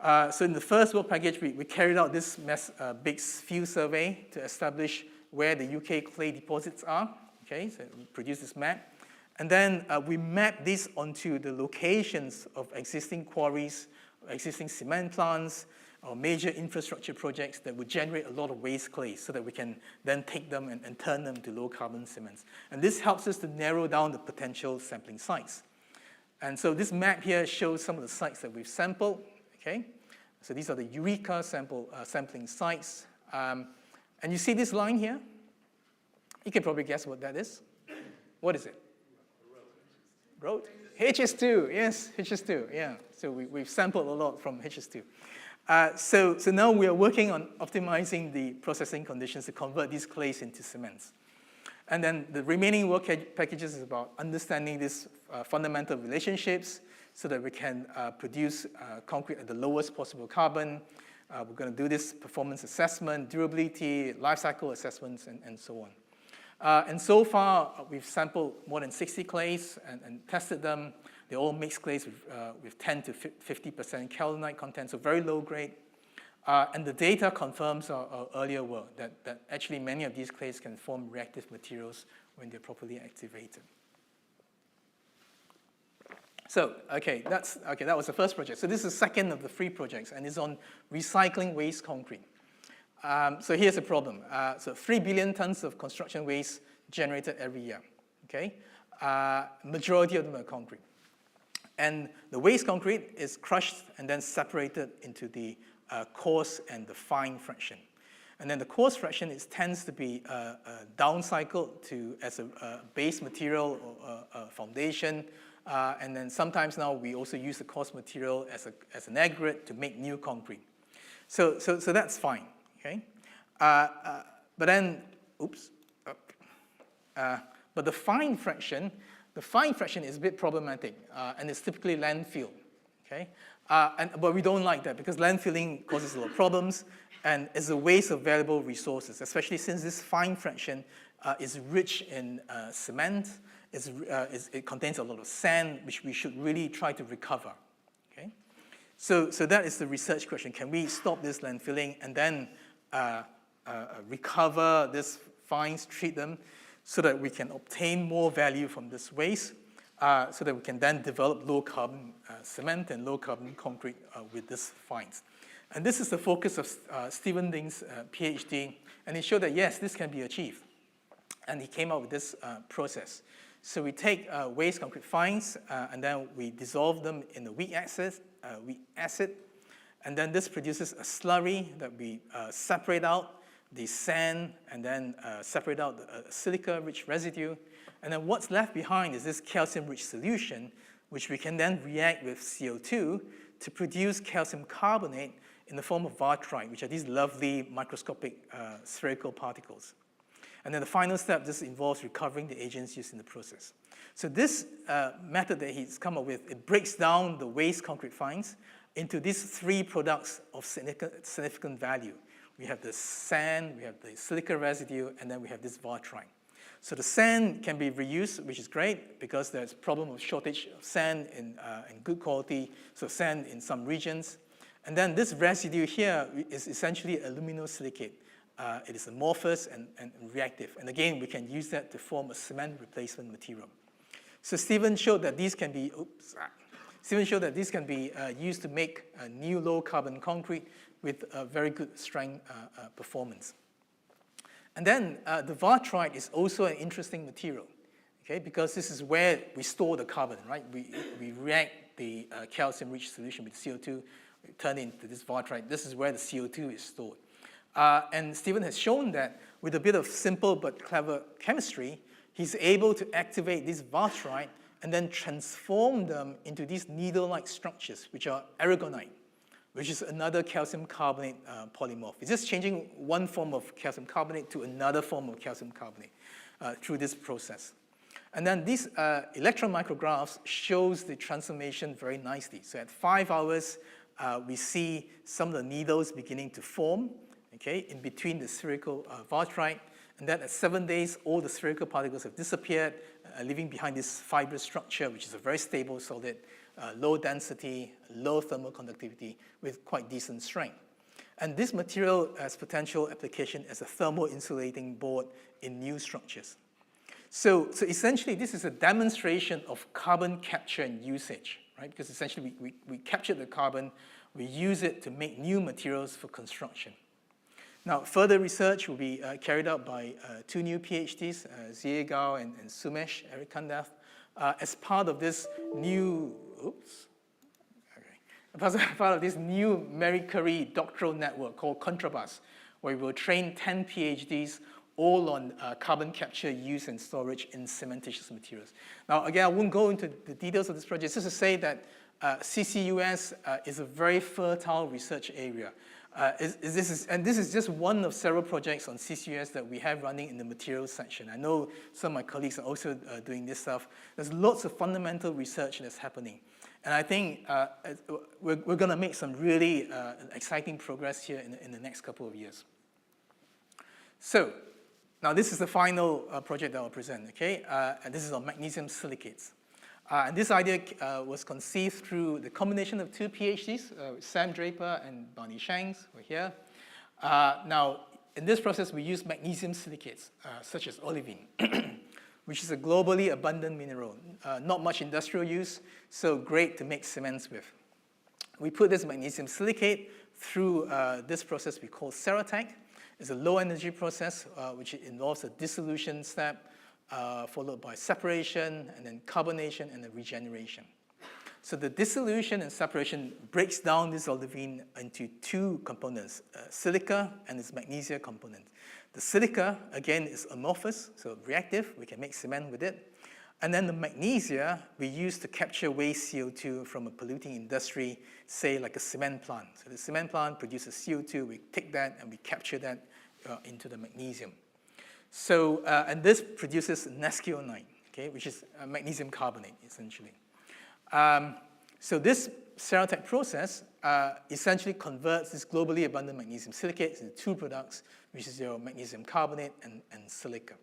So in the first work package, we carried out this big field survey to establish where the UK clay deposits are. Okay, so we produced this map. And then we mapped this onto the locations of existing quarries, existing cement plants, or major infrastructure projects that would generate a lot of waste clay so that we can then take them and turn them to low-carbon cements. And this helps us to narrow down the potential sampling sites. And so this map here shows some of the sites that we've sampled. Okay, so these are the Eureka sampling sites. And you see this line here? You can probably guess what that is. What is it? Road? HS2, yes, HS2, yeah. So we've sampled a lot from HS2. So now we are working on optimizing the processing conditions to convert these clays into cements. And then the remaining work packages is about understanding these fundamental relationships so that we can produce concrete at the lowest possible carbon. We're going to do this performance assessment, durability, life cycle assessments, and so on. And so far, we've sampled more than 60 clays and tested them. They're all mixed clays with 10 to 50% kaolinite content, so very low grade. And the data confirms our earlier work that actually many of these clays can form reactive materials when they're properly activated. So, that was the first project. So this is the second of the 3 projects, and it's on recycling waste concrete. So here's the problem. So 3 billion tons of construction waste generated every year, okay? Majority of them are concrete. And the waste concrete is crushed and then separated into the coarse and the fine fraction. And then the coarse fraction tends to be downcycled as a base material or a foundation. And then sometimes now we also use the coarse material as an aggregate to make new concrete. So that's fine. Okay, but then, but the fine fraction is a bit problematic, and it's typically landfill. Okay, but we don't like that because landfilling causes a lot of problems and is a waste of valuable resources, especially since this fine fraction is rich in cement. It contains a lot of sand, which we should really try to recover. Okay, so that is the research question: can we stop this landfilling and then recover these fines, treat them, so that we can obtain more value from this waste, so that we can then develop low-carbon cement and low-carbon concrete with these fines. And this is the focus of Stephen Ding's PhD, and he showed that, yes, this can be achieved. And he came up with this process. So we take waste concrete fines, and then we dissolve them in a weak acid, and then this produces a slurry that we separate out the sand and then separate out the silica-rich residue. And then what's left behind is this calcium-rich solution, which we can then react with CO2 to produce calcium carbonate in the form of vartrite, which are these lovely microscopic spherical particles. And then the final step, this involves recovering the agents used in the process. So this method that he's come up with, it breaks down the waste concrete fines into these three products of significant value. We have the sand, we have the silica residue, and then we have this vartrite. So the sand can be reused, which is great because there's a problem of shortage of sand in good quality, so sand in some regions. And then this residue here is essentially aluminosilicate. It is amorphous and reactive. And again, we can use that to form a cement replacement material. So Stephen showed that these can be, used to make a new low carbon concrete with a very good strength performance. And then the vartrite is also an interesting material, okay, because this is where we store the carbon, right? We react the calcium-rich solution with CO2, we turn it into this vartrite. This is where the CO2 is stored. And Stephen has shown that with a bit of simple but clever chemistry, he's able to activate this vartrite and then transform them into these needle-like structures, which are aragonite, which is another calcium carbonate polymorph. It's just changing one form of calcium carbonate to another form of calcium carbonate through this process. And then these electron micrographs shows the transformation very nicely. So at 5 hours, we see some of the needles beginning to form, okay, in between the spherical vartrite. And then at 7 days, all the spherical particles have disappeared, leaving behind this fibrous structure, which is a very stable solid, low density, low thermal conductivity, with quite decent strength. And this material has potential application as a thermal insulating board in new structures. So essentially, this is a demonstration of carbon capture and usage, right? Because essentially, we capture the carbon, we use it to make new materials for construction. Now, further research will be carried out by two new PhDs, Zhe Gao and Sumesh Erikandath, as part of this new, as part of this new Marie Curie doctoral network called Contrabus, where we will train 10 PhDs all on carbon capture, use, and storage in cementitious materials. Now, again, I won't go into the details of this project, just to say that CCUS is a very fertile research area. This is just one of several projects on CCUS that we have running in the materials section. I know some of my colleagues are also doing this stuff. There's lots of fundamental research that's happening. And I think we're going to make some really exciting progress here in the next couple of years. So now this is the final project that I'll present, okay? And this is on magnesium silicates. And this idea was conceived through the combination of two PhDs, Sam Draper and Barney Shanks, who are here. Now, in this process, we use magnesium silicates, such as olivine, which is a globally abundant mineral. Not much industrial use, so great to make cements with. We put this magnesium silicate through this process we call Ceratec. It's a low-energy process, which involves a dissolution step, followed by separation, and then carbonation, and then regeneration. So the dissolution and separation breaks down this olivine into two components, silica and its magnesia component. The silica, again, is amorphous, so reactive. We can make cement with it. And then the magnesia we use to capture waste CO2 from a polluting industry, say like a cement plant. So the cement plant produces CO2, we take that and we capture that into the magnesium. So, and this produces naskionite, okay, which is magnesium carbonate, essentially. So this Ceratec process essentially converts this globally abundant magnesium silicate into two products, which is your magnesium carbonate and silica.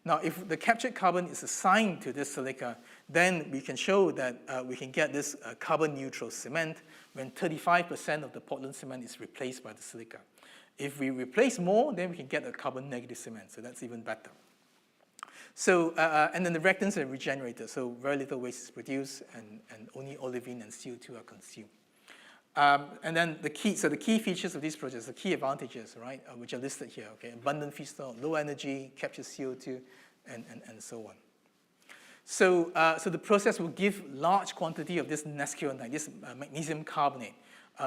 Now, if the captured carbon is assigned to this silica, then we can show that we can get this carbon-neutral cement when 35% of the Portland cement is replaced by the silica. If we replace more, then we can get a carbon-negative cement, so that's even better. So, and then the reactants are regenerated, so very little waste is produced, and only olivine and CO2 are consumed. And then the key features of these projects, the key advantages, right, which are listed here, okay? Abundant feedstock, low energy, captures CO2, and so on. So, so the process will give large quantity of this naskionite, this magnesium carbonate,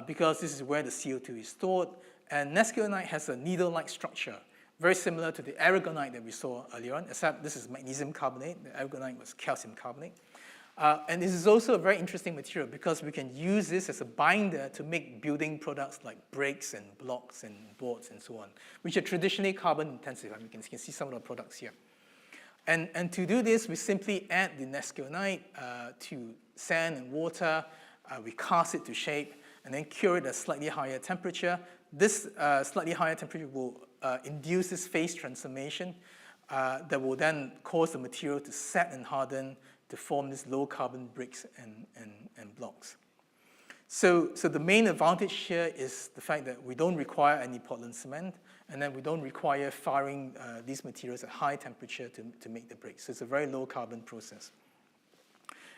because this is where the CO2 is stored. And naskionite has a needle-like structure, very similar to the aragonite that we saw earlier on, except this is magnesium carbonate. The aragonite was calcium carbonate. And this is also a very interesting material because we can use this as a binder to make building products like bricks and blocks and boards and so on, which are traditionally carbon intensive. I mean, you can see some of the products here. And to do this, we simply add the nesquionite to sand and water. We cast it to shape and then cure it at a slightly higher temperature. This slightly higher temperature will induce this phase transformation that will then cause the material to set and harden to form these low-carbon bricks and blocks. So the main advantage here is the fact that we don't require any Portland cement, and then we don't require firing these materials at high temperature to make the bricks. So it's a very low-carbon process.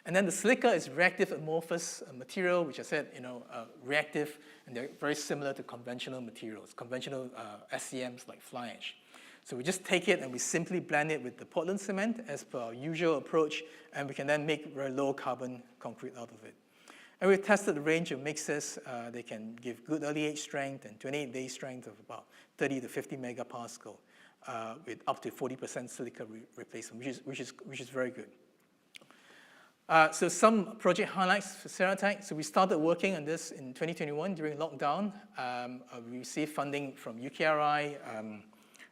And then the silica is reactive amorphous material, which I said, reactive, and they're very similar to conventional materials, conventional SCMs like fly ash. So we just take it and we simply blend it with the Portland cement as per our usual approach, and we can then make very low carbon concrete out of it. And we've tested a range of mixes. They can give good early age strength and 28-day strength of about 30 to 50 megapascal with up to 40% silica replacement, which is very good. So some project highlights for Ceratec. So we started working on this in 2021 during lockdown. We received funding from UKRI,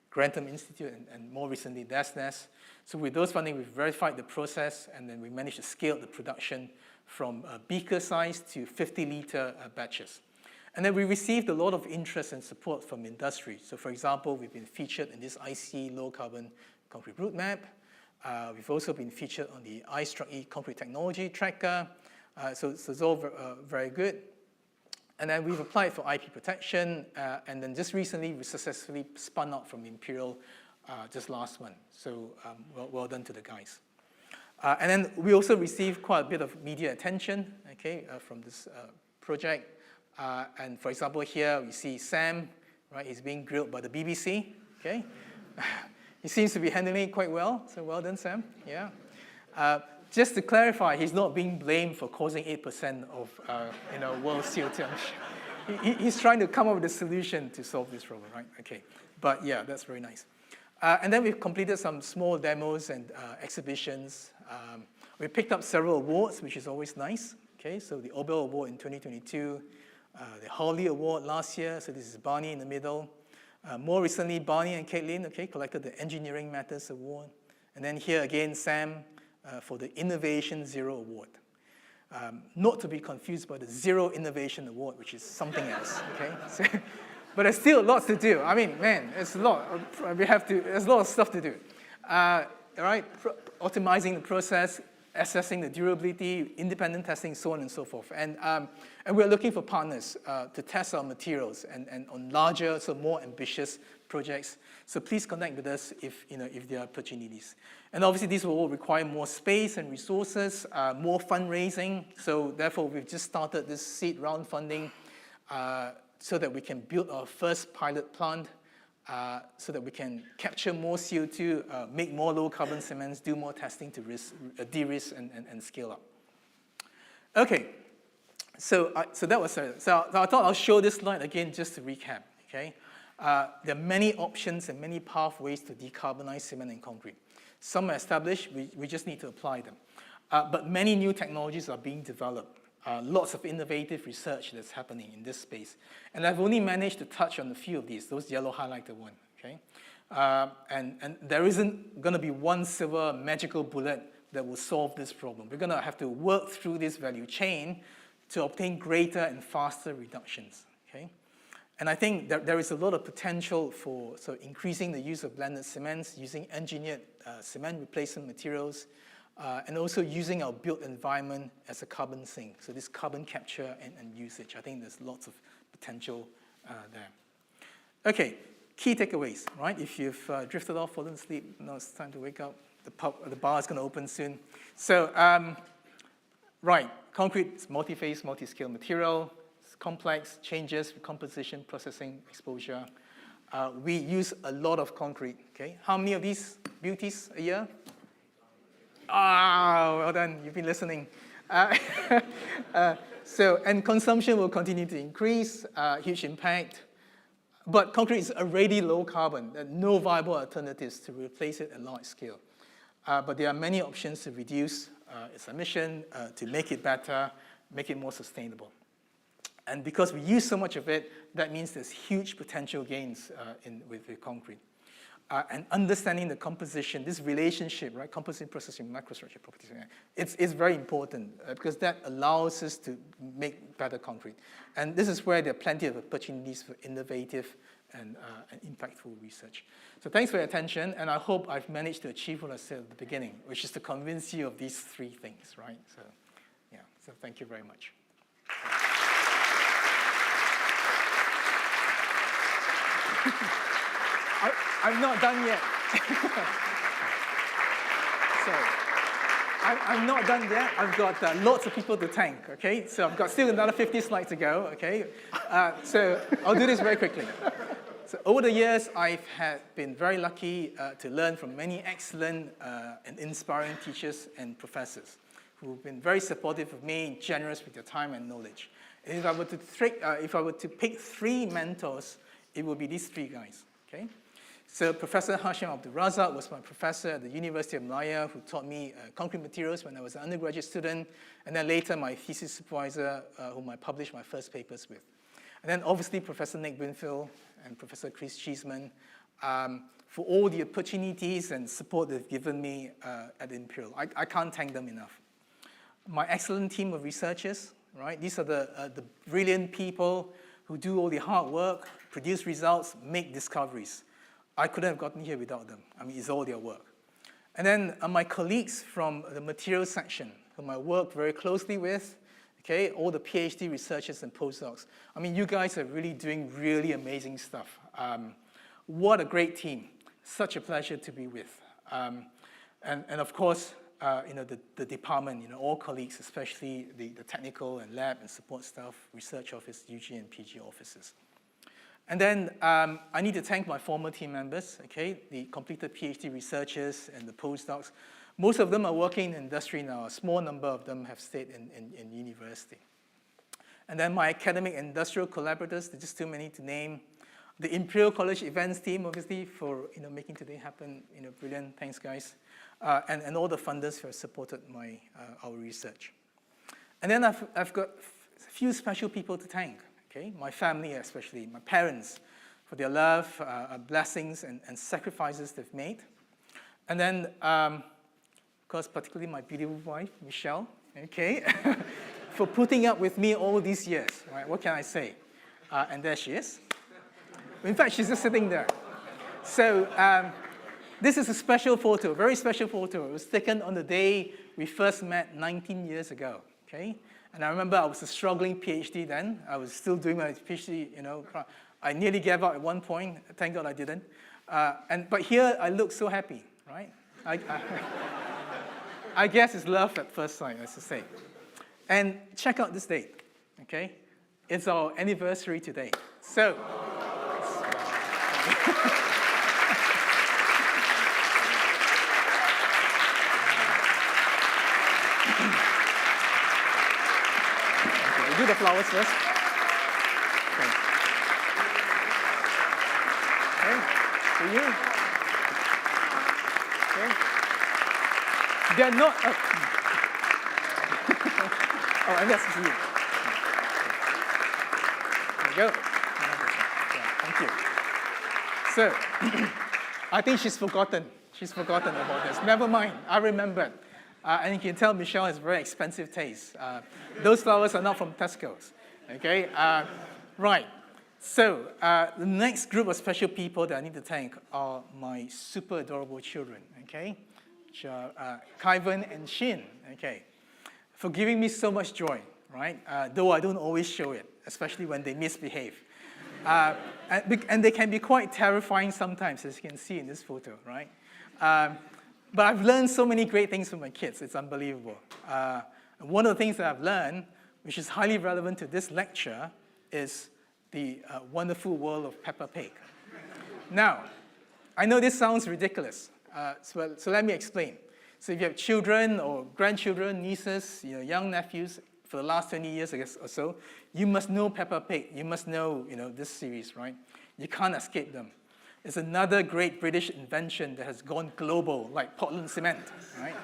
Grantham Institute, and more recently, DESNES. So with those funding, we verified the process, and then we managed to scale the production from beaker size to 50-liter batches. And then we received a lot of interest and support from industry. So for example, we've been featured in this IC low-carbon concrete route map. We've also been featured on the iStructE concrete technology tracker. So it's all very good. And then we've applied for IP protection, and then just recently we successfully spun out from Imperial just last month. So well done to the guys. And then we also received quite a bit of media attention, okay, from this project. And for example, here we see Sam, right? He's being grilled by the BBC, okay? He seems to be handling it quite well, so well done, Sam. Yeah. Just to clarify, he's not being blamed for causing 8% of world CO2 emission. He's trying to come up with a solution to solve this problem, right? Okay. But yeah, that's very nice. And then we've completed some small demos and exhibitions. We picked up several awards, which is always nice. Okay, so the Obel Award in 2022, the Hawley Award last year. So this is Barney in the middle. More recently, Barney and Caitlin, okay, collected the Engineering Matters Award. And then here again, Sam for the Innovation Zero Award. Not to be confused by the Zero Innovation Award, which is something else, okay? So, but there's still lots to do. I mean, man, it's a lot. There's a lot of stuff to do. All right, optimizing the process, assessing the durability, independent testing, so on and so forth. And we're looking for partners to test our materials and on larger, so more ambitious projects. So please connect with us if there are opportunities. And obviously, these will all require more space and resources, more fundraising. So therefore, we've just started this seed round funding so that we can build our first pilot plant, so that we can capture more CO2, make more low-carbon cements, do more testing to de-risk and scale up. Okay, so that was so I thought I'll show this slide again just to recap. Okay, there are many options and many pathways to decarbonize cement and concrete. Some are established, we just need to apply them. But many new technologies are being developed. Lots of innovative research that's happening in this space. And I've only managed to touch on a few of these, those yellow highlighted ones, okay? And there isn't gonna be one silver magical bullet that will solve this problem. We're gonna have to work through this value chain to obtain greater and faster reductions, okay? And I think that there is a lot of potential for increasing the use of blended cements, using engineered cement replacement materials, and also using our built environment as a carbon sink. So this carbon capture and usage, I think there's lots of potential there. Okay, key takeaways, right? If you've drifted off, fallen asleep, now it's time to wake up. The bar is going to open soon. So, right, concrete is multi-phase, multi-scale material. It's complex, changes with composition, processing, exposure. We use a lot of concrete, okay? How many of these beauties a year? Ah, well done, you've been listening. And consumption will continue to increase, huge impact. But concrete is already low carbon. There are no viable alternatives to replace it at large scale. But there are many options to reduce it's a mission to make it better, make it more sustainable. And because we use so much of it, that means there's huge potential gains with concrete. And understanding the composition, this relationship, right, composite processing, microstructure properties, it's very important because that allows us to make better concrete. And this is where there are plenty of opportunities for innovative and impactful research. So thanks for your attention, and I hope I've managed to achieve what I said at the beginning, which is to convince you of these three things, right? So, yeah, so thank you very much. I'm not done yet. So, I'm not done yet. I've got lots of people to thank, okay? So I've got still another 50 slides to go, okay? So I'll do this very quickly. So over the years, I've been very lucky to learn from many excellent and inspiring teachers and professors who've been very supportive of me, generous with their time and knowledge. And if I were to pick three mentors, it would be these three guys, okay? So Professor Hashim Abdul Razak was my professor at the University of Malaya who taught me concrete materials when I was an undergraduate student, and then later my thesis supervisor whom I published my first papers with. And then obviously Professor Nick Winfield and Professor Chris Cheeseman for all the opportunities and support they've given me at Imperial. I can't thank them enough. My excellent team of researchers, right? These are the brilliant people who do all the hard work, produce results, make discoveries. I couldn't have gotten here without them. I mean, it's all their work. And then my colleagues from the materials section, whom I work very closely with, okay, all the PhD researchers and postdocs. I mean, you guys are really doing really amazing stuff. What a great team. Such a pleasure to be with. And of course, the department, all colleagues, especially the technical and lab and support staff, research office, UG and PG offices. And then I need to thank my former team members, okay, the completed PhD researchers and the postdocs. Most of them are working in industry now. A small number of them have stayed in university. And then my academic and industrial collaborators, there's just too many to name. The Imperial College events team, obviously, for making today happen. Brilliant. Thanks, guys. And all the funders who have supported our research. And then I've got a few special people to thank. Okay, my family especially, my parents, for their love, blessings, and sacrifices they've made. And then, of course, particularly my beautiful wife, Michelle, okay, for putting up with me all these years, right? What can I say? And there she is. In fact, she's just sitting there. So this is a special photo, a very special photo. It was taken on the day we first met 19 years ago, okay? And I remember I was a struggling PhD then. I was still doing my PhD, I nearly gave up at one point. Thank God I didn't. But here I look so happy, right? I guess it's love at first sight, as I say. And check out this date, okay? It's our anniversary today. So, do the flowers first. Okay, for you. Okay. They're not. Oh, and that's for you. There you go. Thank you. So, I think she's forgotten. She's forgotten about this. Never mind. I remembered. And you can tell Michelle has very expensive taste. Those flowers are not from Tesco's, okay? Right, so the next group of special people that I need to thank are my super adorable children, okay? Which are Kaivan and Shin, okay? For giving me so much joy, right? Though I don't always show it, especially when they misbehave. And they can be quite terrifying sometimes, as you can see in this photo, right? But I've learned so many great things from my kids. It's unbelievable. And one of the things that I've learned, which is highly relevant to this lecture, is the wonderful world of Peppa Pig. Now, I know this sounds ridiculous, so let me explain. So if you have children or grandchildren, nieces, young nephews, for the last 20 years, I guess, or so, you must know Peppa Pig. You must know, this series, right? You can't escape them. It's another great British invention that has gone global, like Portland cement, right?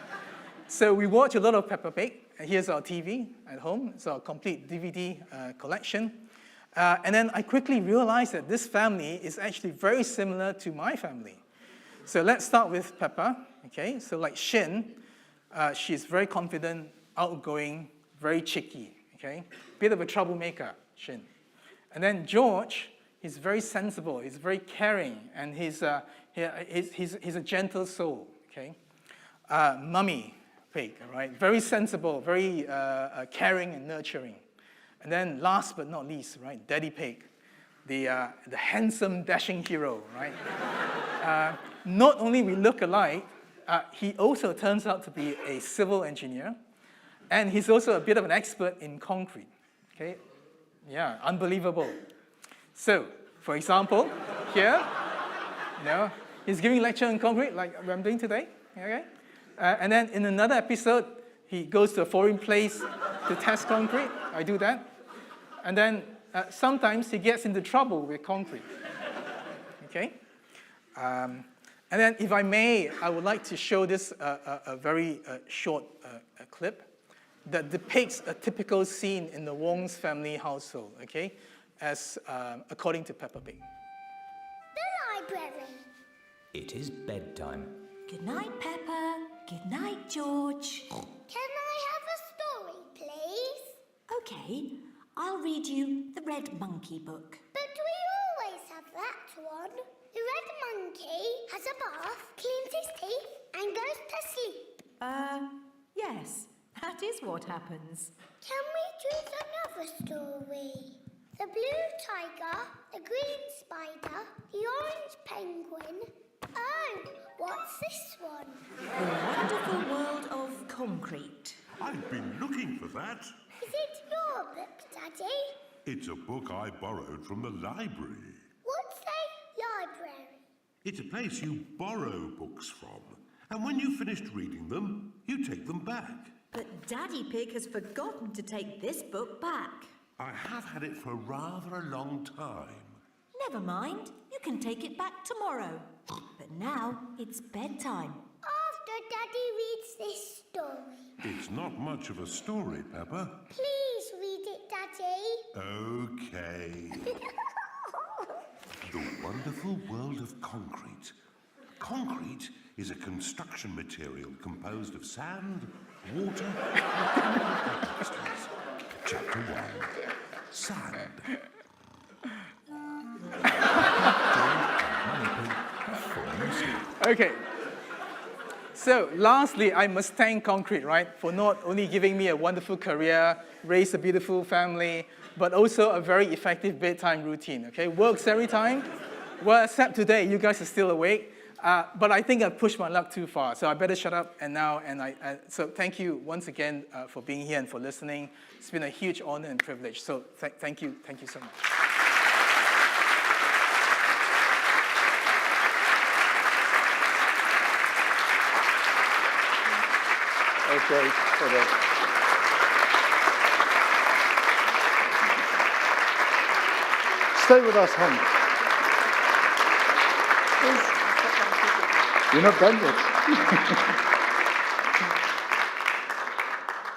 So we watch a lot of Peppa Pig. Here's our TV at home. It's our complete DVD collection. And then I quickly realized that this family is actually very similar to my family. So let's start with Peppa. Okay, so like Shin, she's very confident, outgoing, very cheeky. Okay, bit of a troublemaker, Shin. And then George, he's very sensible, he's very caring, and he's a gentle soul. Okay, Mummy Pig, right? Very sensible, very caring and nurturing. And then last but not least, right, Daddy Pig, the handsome, dashing hero, right? Not only we look alike, he also turns out to be a civil engineer, and he's also a bit of an expert in concrete. Okay, yeah, unbelievable. So, for example, here, he's giving a lecture on concrete like I'm doing today. Okay. And then in another episode, he goes to a foreign place to test concrete. I do that. And then sometimes he gets into trouble with concrete. Okay? And then if I may, I would like to show this a very short clip that depicts a typical scene in the Wong's family household, okay? As according to Peppa Pig. The library. It is bedtime. Good night, Peppa. Good night, George. Can I have a story, please? Okay, I'll read you the Red Monkey book. But we always have that one. The red monkey has a bath, cleans his teeth, and goes to sleep. Yes, that is what happens. Can we choose another story? The blue tiger, the green spider, the orange penguin. Oh, what's this one? The Wonderful World of Concrete. I've been looking for that. Is it your book, Daddy? It's a book I borrowed from the library. What's a library? It's a place you borrow books from. And when you've finished reading them, you take them back. But Daddy Pig has forgotten to take this book back. I have had it for rather a long time. Never mind, you can take it back tomorrow. But now it's bedtime. After Daddy reads this story. It's not much of a story, Peppa. Please read it, Daddy. Okay. The Wonderful World of Concrete. Concrete is a construction material composed of sand, water, and chemicals. Chapter 1. Sand. Okay. So lastly, I must thank concrete, right, for not only giving me a wonderful career, raised a beautiful family, but also a very effective bedtime routine, okay? Works every time. Well, except today, you guys are still awake. But I think I've pushed my luck too far, so I better shut up so thank you once again for being here and for listening. It's been a huge honor and privilege, so thank you so much. Okay, stay with us, Hong. You're not done yet.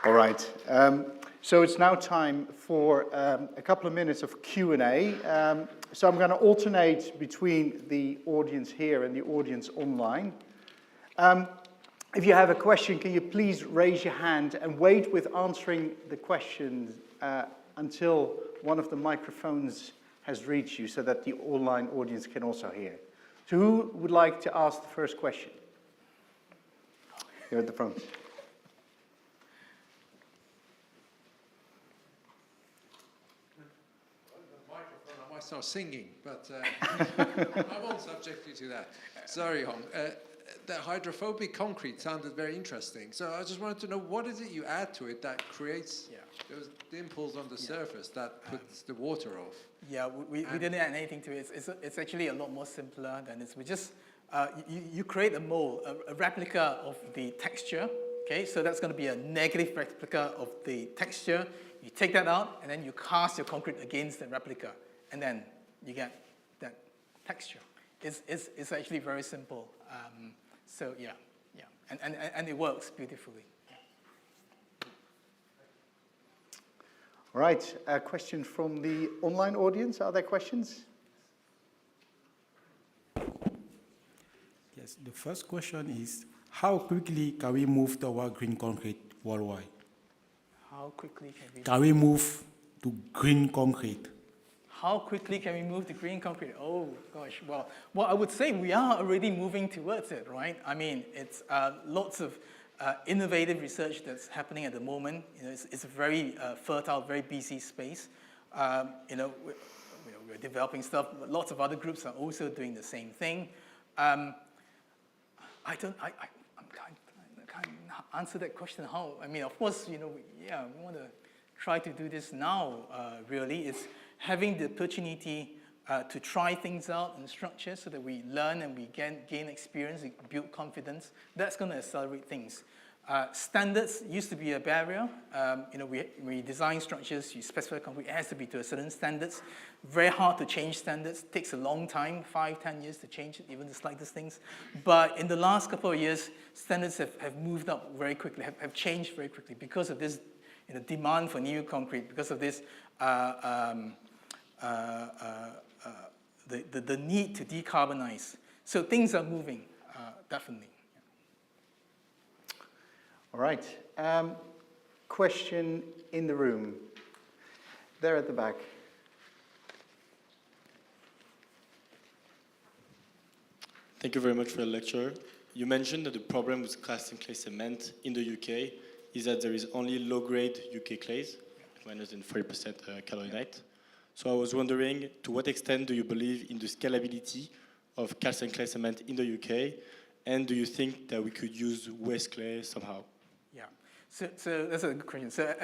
All right. So it's now time for a couple of minutes of Q&A. So I'm going to alternate between the audience here and the audience online. If you have a question, can you please raise your hand and wait with answering the questions until one of the microphones has reached you so that the online audience can also hear. So who would like to ask the first question? Here at the front. I might start singing, but I won't subject you to that. Sorry, Hong. The hydrophobic concrete sounded very interesting. So I just wanted to know, what is it you add to it that creates those dimples on the surface that puts the water off? Yeah, we didn't add anything to it. It's actually a lot more simpler than this. We just, you create a mold, a replica of the texture. Okay, so that's going to be a negative replica of the texture. You take that out, and then you cast your concrete against the replica, and then you get that texture. It's actually very simple. So yeah, and it works beautifully. Right, a question from the online audience. Are there questions? Yes, the first question is, how quickly can we move toward green concrete worldwide? How quickly can we? Can we move to green concrete? How quickly can we move to green concrete? Oh gosh, well, I would say we are already moving towards it, right? I mean, it's lots of innovative research that's happening at the moment. You know, it's a very fertile, very busy space. You know, we're developing stuff, but lots of other groups are also doing the same thing. I can't answer that question. How? I mean, of course, you know, yeah, we want to try to do this now. Really, it's having the opportunity to try things out in structure so that we learn and we gain experience, build confidence. That's going to accelerate things. Standards used to be a barrier. You know, we design structures, you specify concrete, it has to be to a certain standards. Very hard to change standards. Takes a long time, 5-10 years to change it, even the slightest things. But in the last couple of years, standards have moved up very quickly, have changed very quickly because of this demand for new concrete, because of this the need to decarbonize. So things are moving, definitely. All right. Question in the room. There at the back. Thank you very much for your lecture. You mentioned that the problem with calcined clay cement in the UK is that there is only low-grade UK clays, minus than 40% calcinate. So I was wondering, to what extent do you believe in the scalability of calcined clay cement in the UK, and do you think that we could use waste clay somehow? Yeah, so that's a good question. So,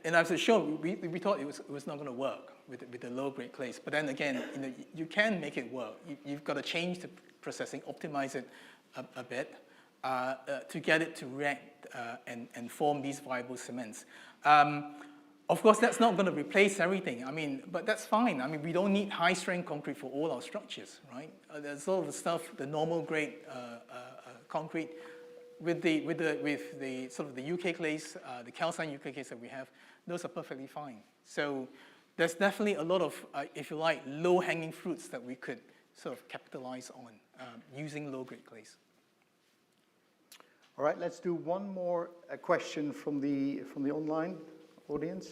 and as I showed, we thought it was not going to work with the low-grade clays. But then again, you know, you can make it work. You've got to change the processing, optimize it a bit to get it to react and form these viable cements. Of course, that's not going to replace everything. I mean, but that's fine. I mean, we don't need high-strength concrete for all our structures, right? There's all the stuff, the normal grade concrete, with the sort of the UK clays, the calcined UK clays that we have. Those are perfectly fine. So there's definitely a lot of, if you like, low-hanging fruits that we could sort of capitalize on using low-grade clays. All right, let's do one more question from the online audience.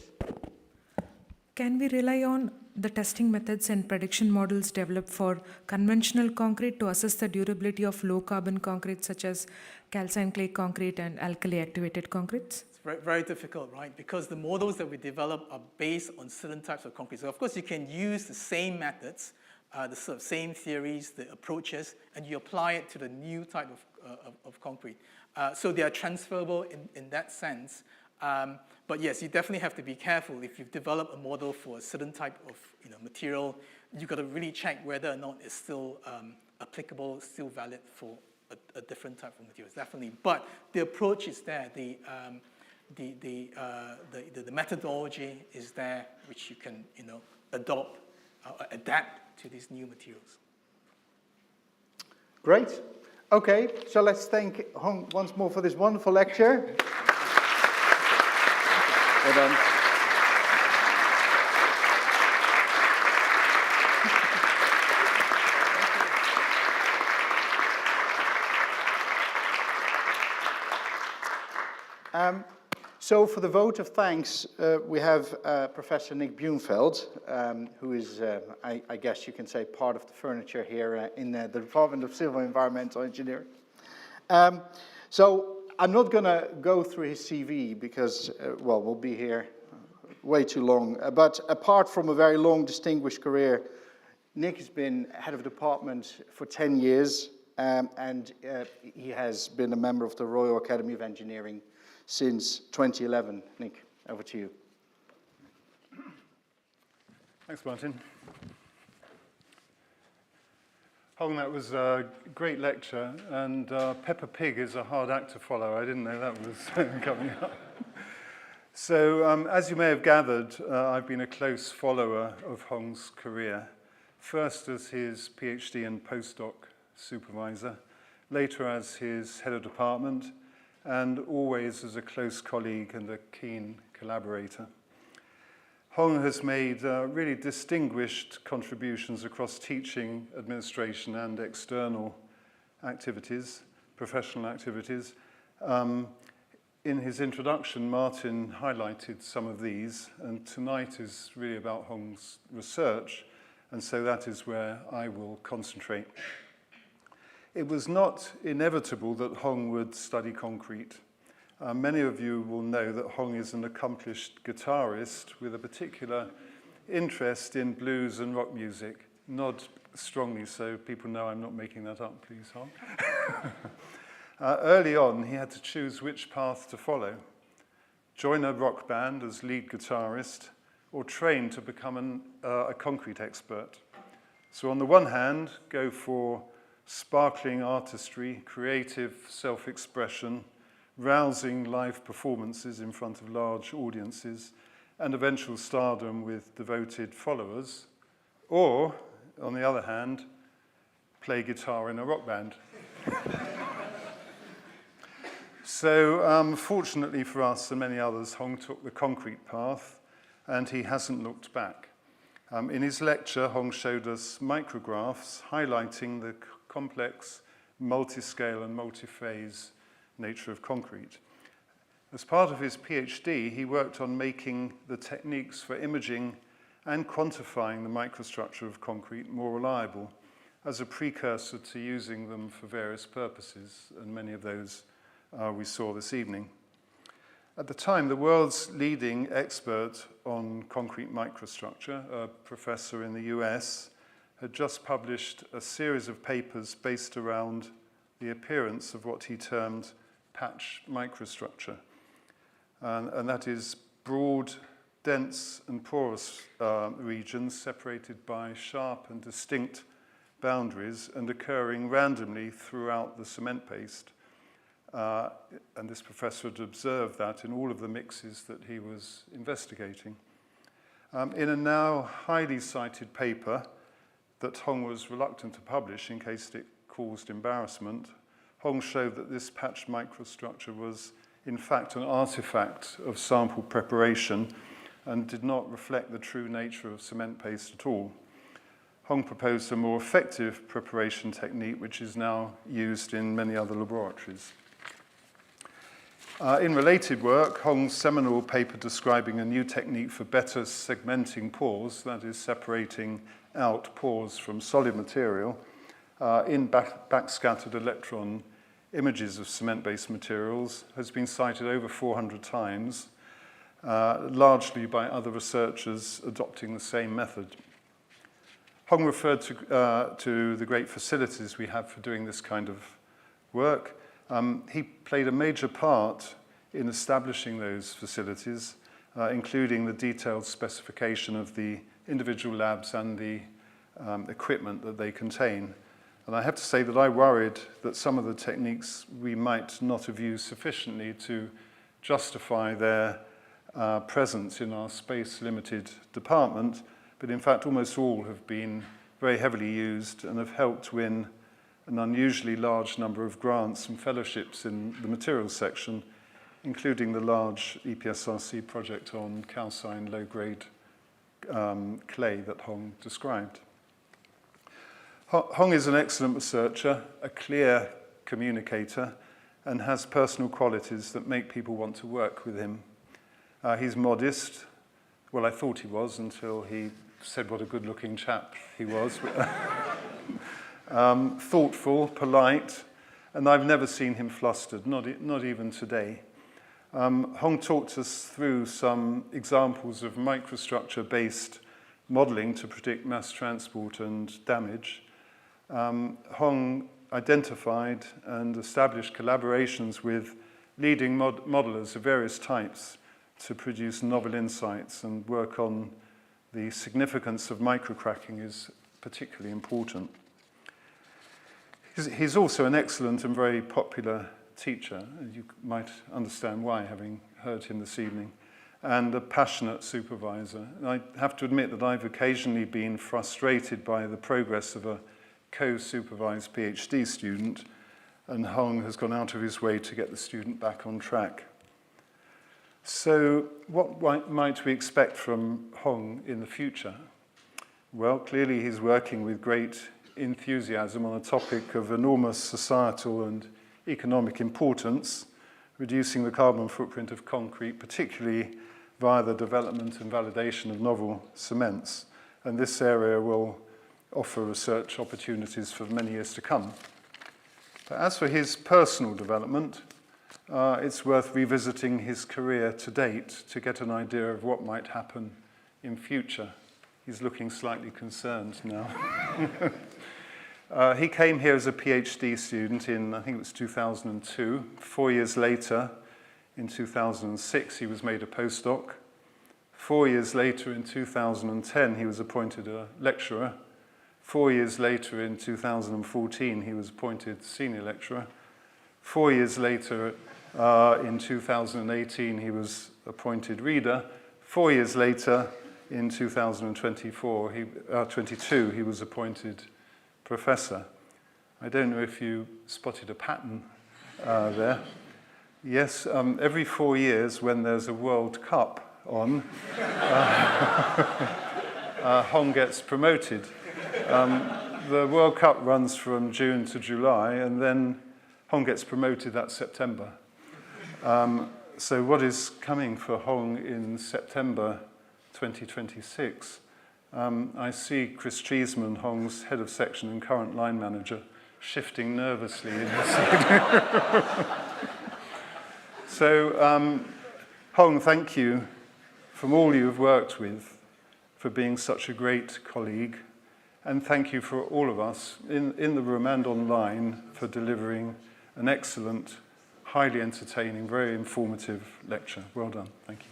Can we rely on the testing methods and prediction models developed for conventional concrete to assess the durability of low-carbon concrete such as calcined clay concrete and alkali-activated concretes? It's very, very difficult, right? Because the models that we develop are based on certain types of concrete. So of course, you can use the same methods, the sort of same theories, the approaches, and you apply it to the new type of concrete. So they are transferable in that sense. But yes, you definitely have to be careful. If you've developed a model for a certain type of material, you've got to really check whether or not it's still applicable, still valid for a different type of materials, definitely. But the approach is there. The methodology is there, which you can adopt, adapt to these new materials. Great. Okay, so let's thank Hong once more for this wonderful lecture. Well done. So for the vote of thanks, we have Professor Nick Bjunfeld, who is, I guess you can say, part of the furniture here in the Department of Civil and Environmental Engineering. So I'm not going to go through his CV because, well, we'll be here way too long. But apart from a very long, distinguished career, Nick has been head of department for 10 years, and he has been a member of the Royal Academy of Engineering since 2011. Nick, over to you. Thanks, Martin. Hong, that was a great lecture, and Peppa Pig is a hard act to follow. I didn't know that was coming up. So, as you may have gathered, I've been a close follower of Hong's career, first as his PhD and postdoc supervisor, later as his head of department, and always as a close colleague and a keen collaborator. Hong has made really distinguished contributions across teaching, administration, and external activities, professional activities. In his introduction, Martin highlighted some of these, and tonight is really about Hong's research, and so that is where I will concentrate. It was not inevitable that Hong would study concrete. Many of you will know that Hong is an accomplished guitarist with a particular interest in blues and rock music. Nod strongly so people know I'm not making that up, please, Hong. Early on, he had to choose which path to follow. Join a rock band as lead guitarist, or train to become a concrete expert. So on the one hand, go for sparkling artistry, creative self-expression, rousing live performances in front of large audiences, and eventual stardom with devoted followers. Or, on the other hand, play guitar in a rock band. So, fortunately for us and many others, Hong took the concrete path, and he hasn't looked back. In his lecture, Hong showed us micrographs highlighting the complex, multi-scale and multi-phase nature of concrete. As part of his PhD, he worked on making the techniques for imaging and quantifying the microstructure of concrete more reliable as a precursor to using them for various purposes, and many of those we saw this evening. At the time, the world's leading expert on concrete microstructure, a professor in the US, had just published a series of papers based around the appearance of what he termed patch microstructure. And that is broad, dense and porous regions separated by sharp and distinct boundaries and occurring randomly throughout the cement paste. And this professor had observed that in all of the mixes that he was investigating. In a now highly cited paper that Hong was reluctant to publish in case it caused embarrassment, Hong showed that this patch microstructure was in fact an artifact of sample preparation and did not reflect the true nature of cement paste at all. Hong proposed a more effective preparation technique which is now used in many other laboratories. In related work, Hong's seminal paper describing a new technique for better segmenting pores, that is separating out pores from solid material, in backscattered electron images of cement-based materials has been cited over 400 times, largely by other researchers adopting the same method. Hong referred to the great facilities we have for doing this kind of work. He played a major part in establishing those facilities, including the detailed specification of the individual labs and the equipment that they contain. And I have to say that I worried that some of the techniques we might not have used sufficiently to justify their presence in our space-limited department, but in fact almost all have been very heavily used and have helped win an unusually large number of grants and fellowships in the materials section, including the large EPSRC project on calcined low-grade clay that Hong described. Hong is an excellent researcher, a clear communicator, and has personal qualities that make people want to work with him. He's modest. Well, I thought he was until he said what a good-looking chap he was. Thoughtful, polite, and I've never seen him flustered, not even today. Hong talked us through some examples of microstructure-based modeling to predict mass transport and damage. Hong identified and established collaborations with leading modelers of various types to produce novel insights, and work on the significance of microcracking is particularly important. He's also an excellent and very popular teacher, and you might understand why, having heard him this evening, and a passionate supervisor. And I have to admit that I've occasionally been frustrated by the progress of a co-supervised PhD student, and Hong has gone out of his way to get the student back on track. So what might we expect from Hong in the future? Well, clearly he's working with great enthusiasm on a topic of enormous societal and economic importance, reducing the carbon footprint of concrete, particularly via the development and validation of novel cements. And this area will offer research opportunities for many years to come. But as for his personal development, it's worth revisiting his career to date to get an idea of what might happen in future. He's looking slightly concerned now. He came here as a PhD student in, I think it was 2002. 4 years later, in 2006, he was made a postdoc. 4 years later, in 2010, he was appointed a lecturer. 4 years later, in 2014, he was appointed senior lecturer. 4 years later, in 2018, he was appointed reader. 4 years later, in 2022, he was appointed professor. I don't know if you spotted a pattern there. Yes, every 4 years when there's a World Cup on, Hong gets promoted. The World Cup runs from June to July, and then Hong gets promoted that September. So what is coming for Hong in September 2026? I see Chris Cheeseman, Hong's head of section and current line manager, shifting nervously in his seat. So, Hong, thank you from all you've worked with for being such a great colleague, and thank you for all of us in the room and online for delivering an excellent, highly entertaining, very informative lecture. Well done. Thank you.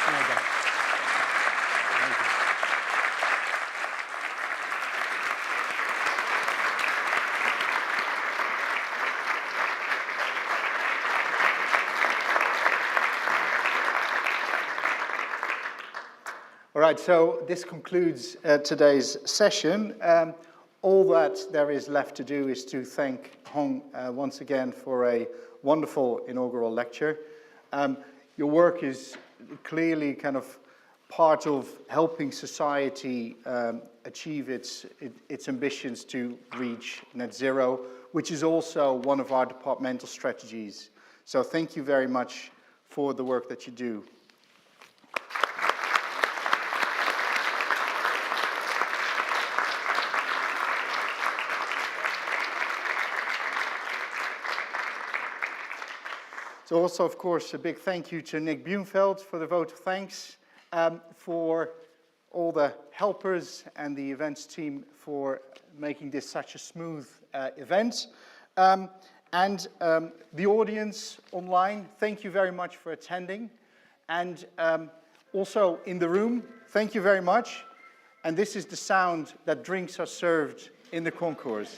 Well done. All right, so this concludes today's session. All that there is left to do is to thank Hong once again for a wonderful inaugural lecture. Your work is clearly kind of part of helping society achieve its ambitions to reach net zero, which is also one of our departmental strategies. So thank you very much for the work that you do. So also, of course, a big thank you to Nick Bumfeld for the vote of thanks, for all the helpers and the events team for making this such a smooth event. And the audience online, thank you very much for attending. And also in the room, thank you very much. And this is the sound that drinks are served in the concourse.